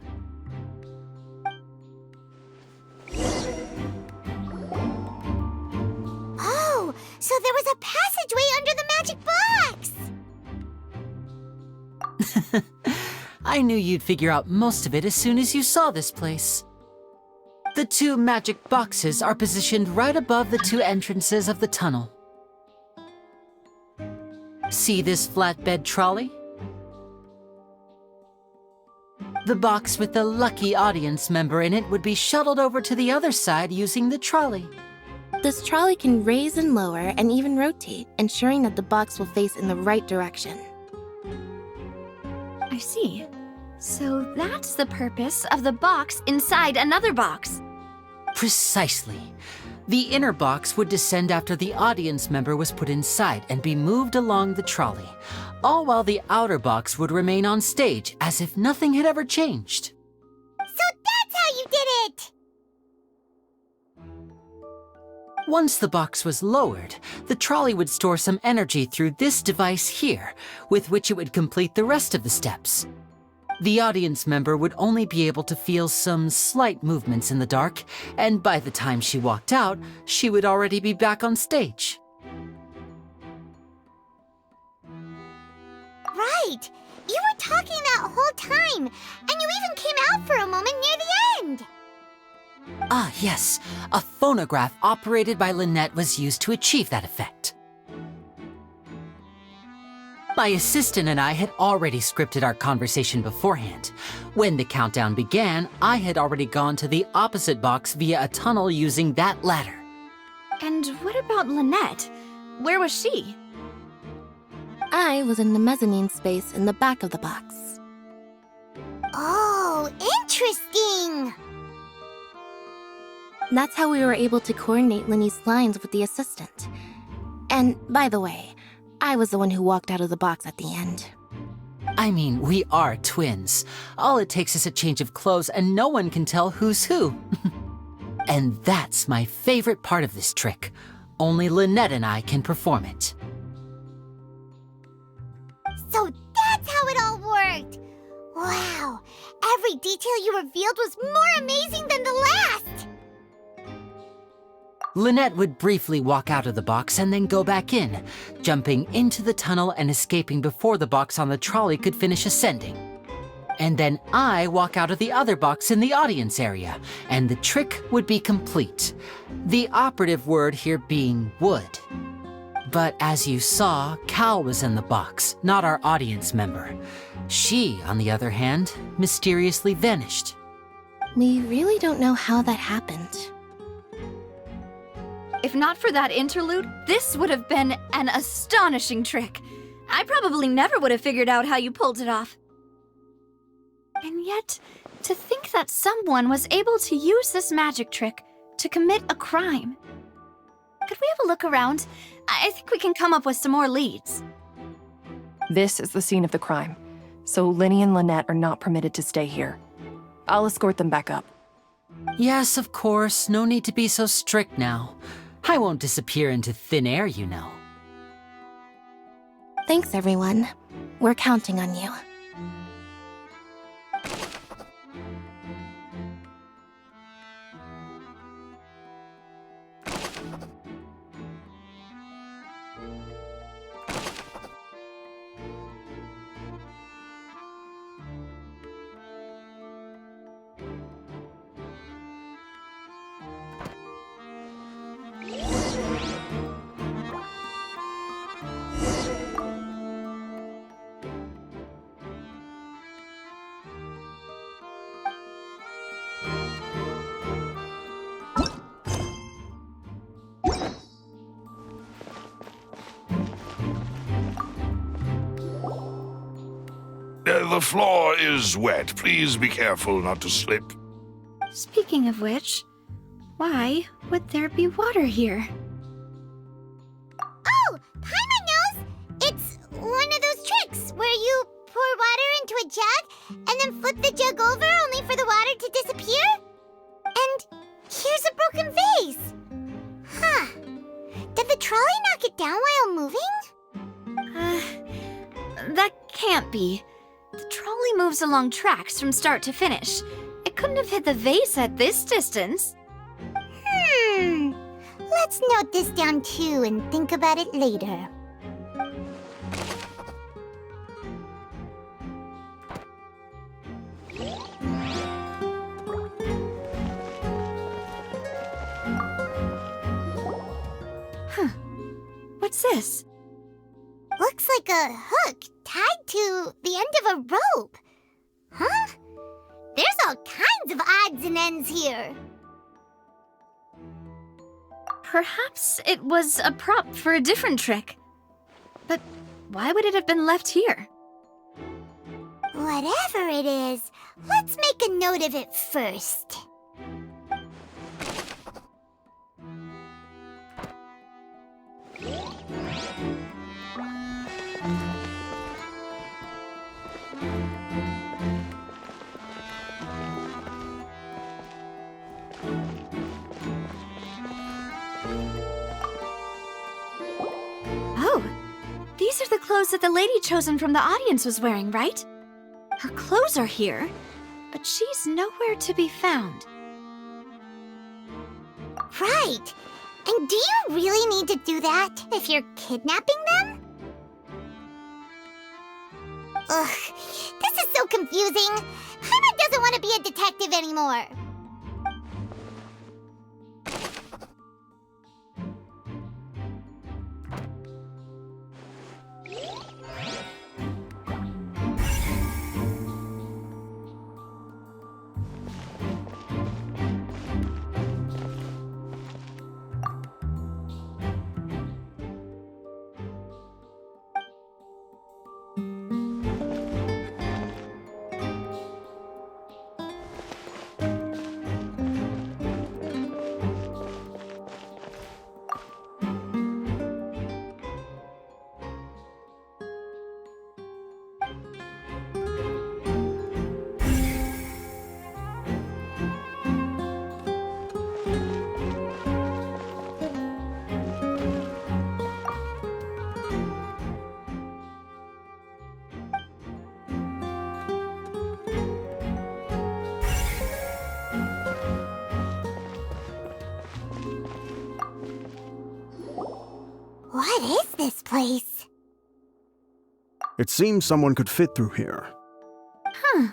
there was a passageway under the magic box! I knew you'd figure out most of it as soon as you saw this place. The 2 magic boxes are positioned right above the 2 entrances of the tunnel. See this flatbed trolley? The box with the lucky audience member in it would be shuttled over to the other side using the trolley. This trolley can raise and lower and even rotate, ensuring that the box will face in the right direction. I see. So that's the purpose of the box inside another box. Precisely. The inner box would descend after the audience member was put inside and be moved along the trolley, all while the outer box would remain on stage as if nothing had ever changed. So that's how you did it! Once the box was lowered, the trolley would store some energy through this device here, with which it would complete the rest of the steps. The audience member would only be able to feel some slight movements in the dark, and by the time she walked out, she would already be back on stage. Right! You were talking that whole time, and you even came out for a moment near the end! Ah, yes. A phonograph operated by Lynette was used to achieve that effect. My assistant and I had already scripted our conversation beforehand. When the countdown began, I had already gone to the opposite box via a tunnel using that ladder. And what about Lynette? Where was she? I was in the mezzanine space in the back of the box. Oh, interesting! That's how we were able to coordinate Linny's lines with the assistant. And, by the way, I was the one who walked out of the box at the end. I mean, we are twins. All it takes is a change of clothes and no one can tell who's who. And that's my favorite part of this trick. Only Lynette and I can perform it. So that's how it all worked! Wow! Every detail you revealed was more amazing than the last! Lynette would briefly walk out of the box and then go back in, jumping into the tunnel and escaping before the box on the trolley could finish ascending. And then I walk out of the other box in the audience area, and the trick would be complete. The operative word here being would. But as you saw, Cal was in the box, not our audience member. She, on the other hand, mysteriously vanished. We really don't know how that happened. If not for that interlude, this would have been an astonishing trick. I probably never would have figured out how you pulled it off. And yet, to think that someone was able to use this magic trick to commit a crime. Could we have a look around? I think we can come up with some more leads. This is the scene of the crime, so Linny and Lynette are not permitted to stay here. I'll escort them back up. Yes, of course. No need to be so strict now. I won't disappear into thin air, you know. Thanks, everyone. We're counting on you. The floor is wet. Please be careful not to slip. Speaking of which, why would there be water here? Oh! Paimon knows! It's one of those tricks where you pour water into a jug and then flip the jug over only for the water to disappear? And here's a broken vase! Huh. Did the trolley knock it down while moving? That can't be. The trolley moves along tracks from start to finish. It couldn't have hit the vase at this distance. Let's note this down too and think about it later. What's this? Looks like a hook tied to the end of a rope. Huh? There's all kinds of odds and ends here. Perhaps it was a prop for a different trick. But why would it have been left here? Whatever it is, let's make a note of it first. Oh, these are the clothes that the lady chosen from the audience was wearing, right? Her clothes are here, but she's nowhere to be found. Right. And do you really need to do that if you're kidnapping them? Ugh, this is so confusing. Paimon doesn't want to be a detective anymore. What is this place? It seems someone could fit through here. Huh.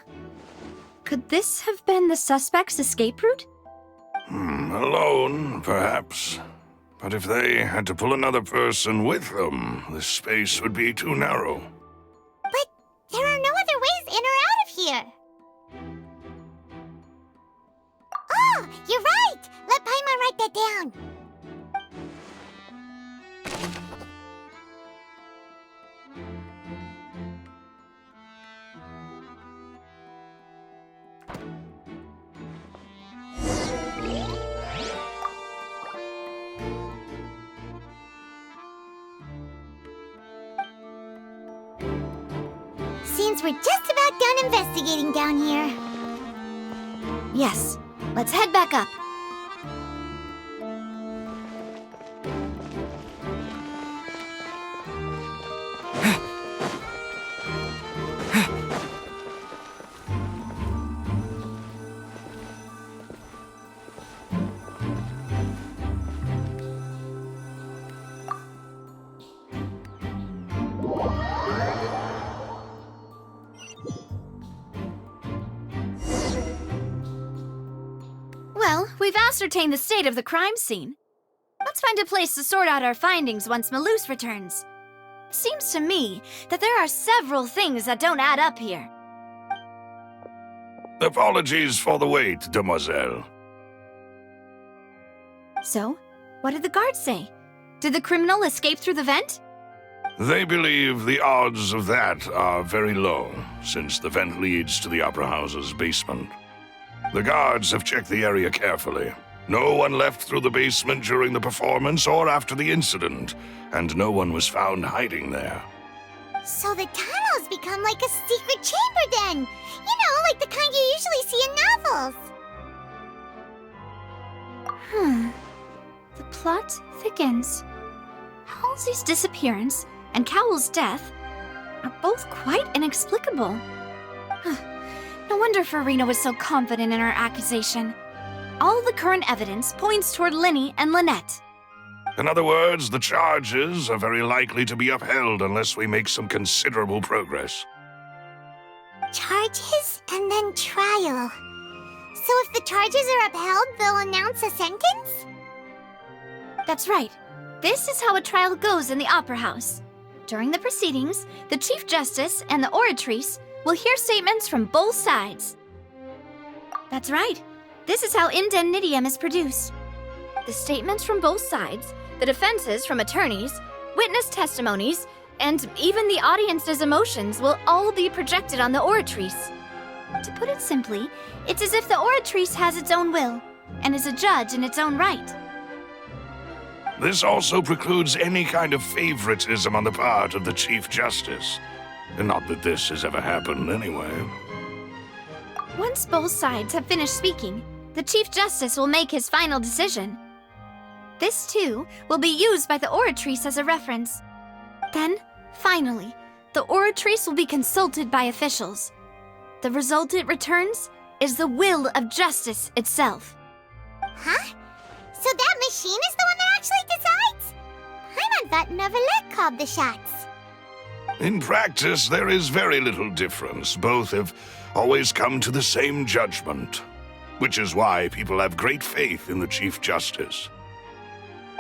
Could this have been the suspect's escape route? Alone, perhaps. But if they had to pull another person with them, the space would be too narrow. But there are no other ways in or out of here. Oh, you're right! Let Paimon write that down. Seems we're just about done investigating down here. Yes, let's head back up. Well, we've ascertained the state of the crime scene. Let's find a place to sort out our findings once Malus returns. It seems to me that there are several things that don't add up here. Apologies for the wait, demoiselle. So, what did the guards say? Did the criminal escape through the vent? They believe the odds of that are very low, since the vent leads to the Opera House's basement. The guards have checked the area carefully. No one left through the basement during the performance or after the incident, and no one was found hiding there. So the tunnels become like a secret chamber then! You know, like the kind you usually see in novels! The plot thickens. Halsey's disappearance and Cowell's death are both quite inexplicable. No wonder Farina was so confident in her accusation. All the current evidence points toward Linny and Lynette. In other words, the charges are very likely to be upheld unless we make some considerable progress. Charges and then trial. So if the charges are upheld, they'll announce a sentence? That's right. This is how a trial goes in the Opera House. During the proceedings, the Chief Justice and the oratrice will hear statements from both sides. That's right. This is how indemnitium is produced. The statements from both sides, the defenses from attorneys, witness testimonies, and even the audience's emotions will all be projected on the oratrice. To put it simply, it's as if the oratrice has its own will and is a judge in its own right. This also precludes any kind of favoritism on the part of the Chief Justice. And not that this has ever happened anyway. Once both sides have finished speaking, the Chief Justice will make his final decision. This, too, will be used by the oratrice as a reference. Then, finally, the oratrice will be consulted by officials. The result it returns is the will of justice itself. Huh? So that machine is the one that actually decides? Paimon thought Noirceur called the shots. In practice, there is very little difference. Both have always come to the same judgment, which is why people have great faith in the Chief Justice.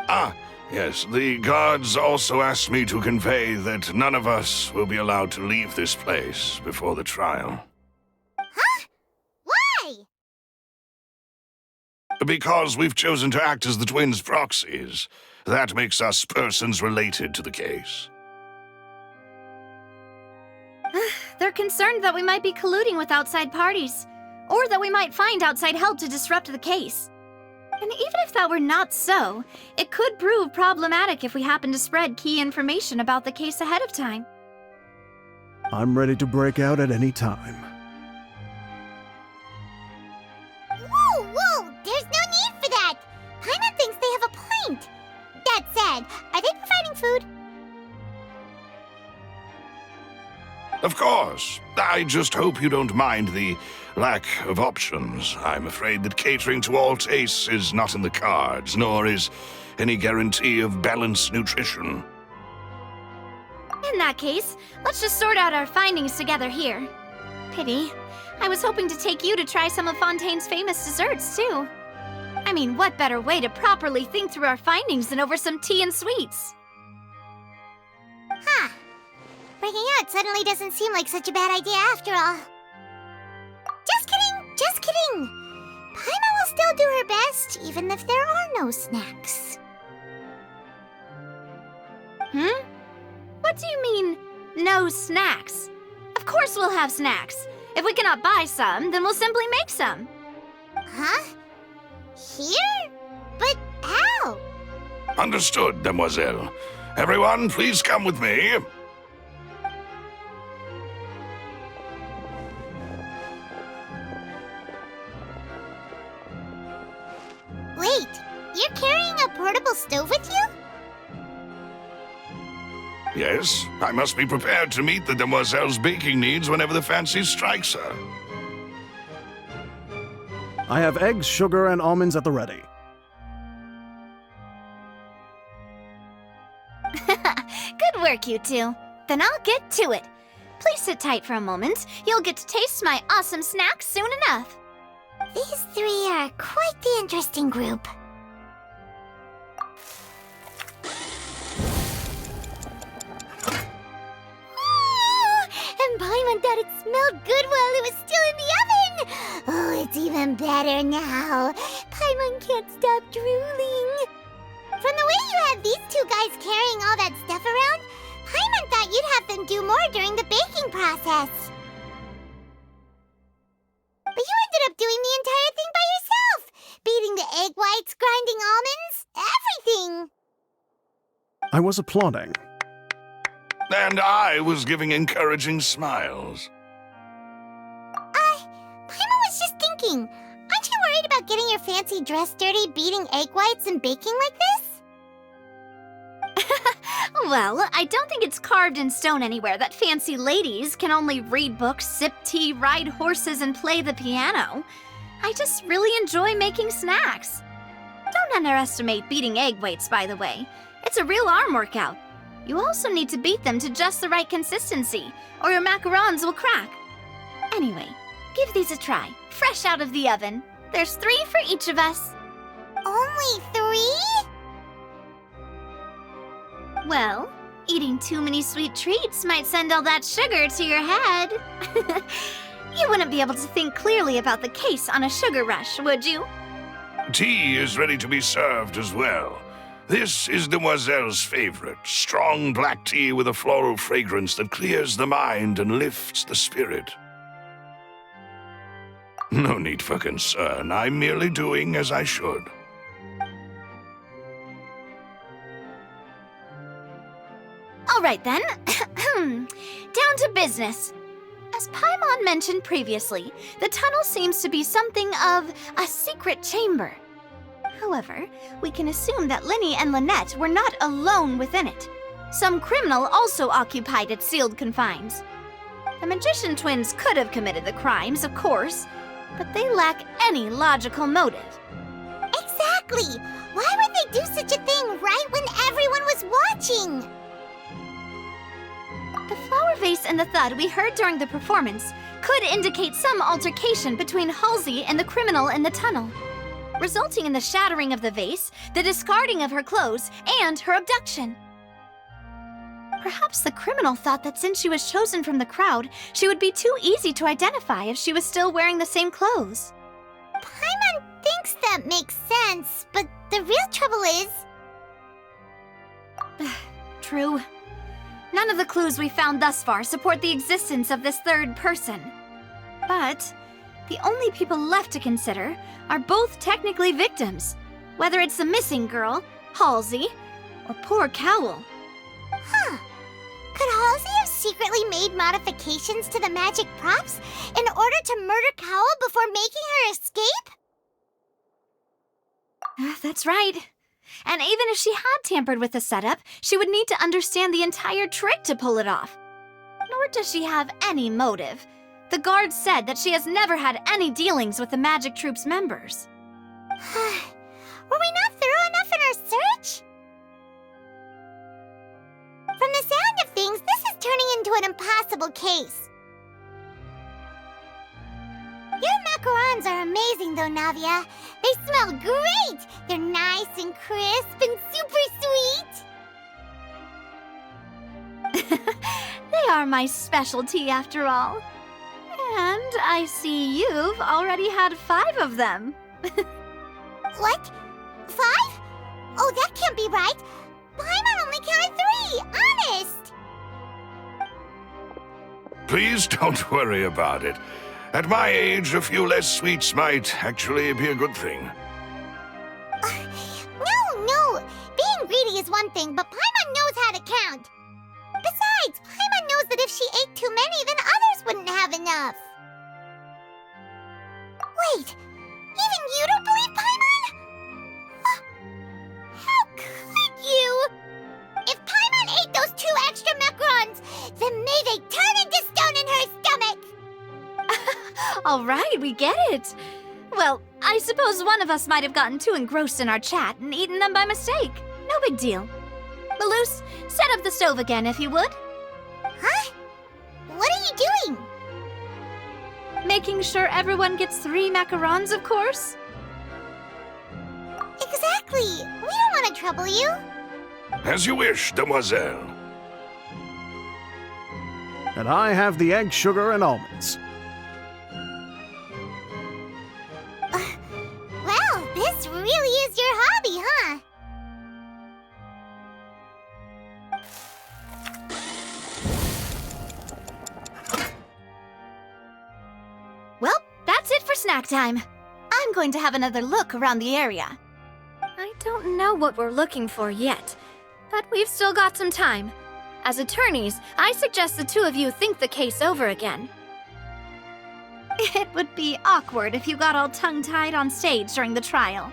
Ah, yes, the guards also asked me to convey that none of us will be allowed to leave this place before the trial. Huh? Why? Because we've chosen to act as the twins' proxies. That makes us persons related to the case. They're concerned that we might be colluding with outside parties, or that we might find outside help to disrupt the case. And even if that were not so, it could prove problematic if we happen to spread key information about the case ahead of time. I'm ready to break out at any time. Whoa! There's no need for that! Paimon thinks they have a point. That said, are they providing food? Of course. I just hope you don't mind the lack of options. I'm afraid that catering to all tastes is not in the cards, nor is any guarantee of balanced nutrition. In that case, let's just sort out our findings together here. Pity. I was hoping to take you to try some of Fontaine's famous desserts, too. I mean, what better way to properly think through our findings than over some tea and sweets? Huh. Breaking out suddenly doesn't seem like such a bad idea after all. Just kidding! Paimon will still do her best, even if there are no snacks. What do you mean, no snacks? Of course we'll have snacks. If we cannot buy some, then we'll simply make some. Huh? Here? But how? Understood, Demoiselle. Everyone, please come with me. Wait, you're carrying a portable stove with you? Yes, I must be prepared to meet the Demoiselle's baking needs whenever the fancy strikes her. I have eggs, sugar, and almonds at the ready. Good work, you two. Then I'll get to it. Please sit tight for a moment. You'll get to taste my awesome snacks soon enough. These three are quite the interesting group. And Paimon thought it smelled good while it was still in the oven! Oh, it's even better now. Paimon can't stop drooling. From the way you had these two guys carrying all that stuff around, Paimon thought you'd have them do more during the baking process. But you ended up doing the entire thing by yourself! Beating the egg whites, grinding almonds, everything! I was applauding. And I was giving encouraging smiles. Paimon was just thinking, aren't you worried about getting your fancy dress dirty beating egg whites and baking like this? Well, I don't think it's carved in stone anywhere that fancy ladies can only read books, sip tea, ride horses, and play the piano. I just really enjoy making snacks. Don't underestimate beating egg whites, by the way. It's a real arm workout. You also need to beat them to just the right consistency, or your macarons will crack. Anyway, give these a try, fresh out of the oven. There's 3 for each of us. Only 3? Well, eating too many sweet treats might send all that sugar to your head. You wouldn't be able to think clearly about the case on a sugar rush, would you? Tea is ready to be served as well. This is Demoiselle's favorite, strong black tea with a floral fragrance that clears the mind and lifts the spirit. No need for concern. I'm merely doing as I should. All right then. Down to business. As Paimon mentioned previously, the tunnel seems to be something of a secret chamber. However, we can assume that Linny and Lynette were not alone within it. Some criminal also occupied its sealed confines. The magician twins could have committed the crimes, of course, but they lack any logical motive. Exactly! Why would they do such a thing right when everyone was watching? The flower vase and the thud we heard during the performance could indicate some altercation between Halsey and the criminal in the tunnel, resulting in the shattering of the vase, the discarding of her clothes, and her abduction. Perhaps the criminal thought that since she was chosen from the crowd, she would be too easy to identify if she was still wearing the same clothes. Paimon thinks that makes sense, but the real trouble is... True. None of the clues we found thus far support the existence of this third person. But the only people left to consider are both technically victims, whether it's the missing girl, Halsey, or poor Cowl. Huh. Could Halsey have secretly made modifications to the magic props in order to murder Cowl before making her escape? That's right. And even if she had tampered with the setup, she would need to understand the entire trick to pull it off. Nor does she have any motive. The guards said that she has never had any dealings with the magic troop's members. Were we not thorough enough in our search? From the sound of things, this is turning into an impossible case. Your macarons are amazing, though, Navia. They smell great! They're nice and crisp and super sweet! They are my specialty, after all. And I see you've already had 5 of them. What? 5? Oh, that can't be right. Paimon only counted 3, honest! Please don't worry about it. At my age, a few less sweets might actually be a good thing. No. Being greedy is one thing, but Paimon knows how to count. Besides, Paimon knows that if she ate too many, then others wouldn't have enough. Wait, even you don't believe Paimon? How could you? If Paimon ate those 2 extra macarons, then may they turn into stone in her stomach! All right, we get it. Well, I suppose one of us might have gotten too engrossed in our chat and eaten them by mistake. No big deal. Maloose, set up the stove again if you would. Huh? What are you doing? Making sure everyone gets 3 macarons, of course. Exactly. We don't want to trouble you. As you wish, Demoiselle. And I have the egg, sugar, and almonds. Well, this really is your hobby, huh? Well, that's it for snack time. I'm going to have another look around the area. I don't know what we're looking for yet, but we've still got some time. As attorneys, I suggest the 2 of you think the case over again. It would be awkward if you got all tongue-tied on stage during the trial.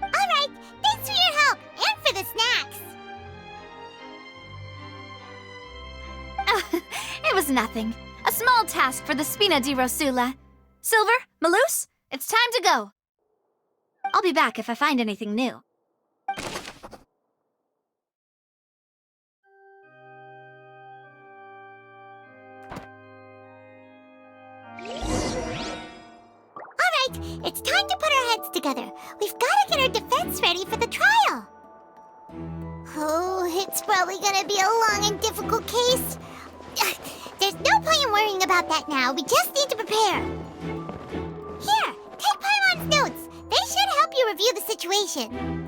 All right, thanks for your help and for the snacks. It was nothing. A small task for the Spina di Rosula. Silver, Maloose, it's time to go. I'll be back if I find anything new. Alright, it's time to put our heads together. We've got to get our defense ready for the trial. Oh, it's probably gonna be a long and difficult case. There's no point in worrying about that now. We just need to prepare. Here, take Paimon's notes. They should help you review the situation.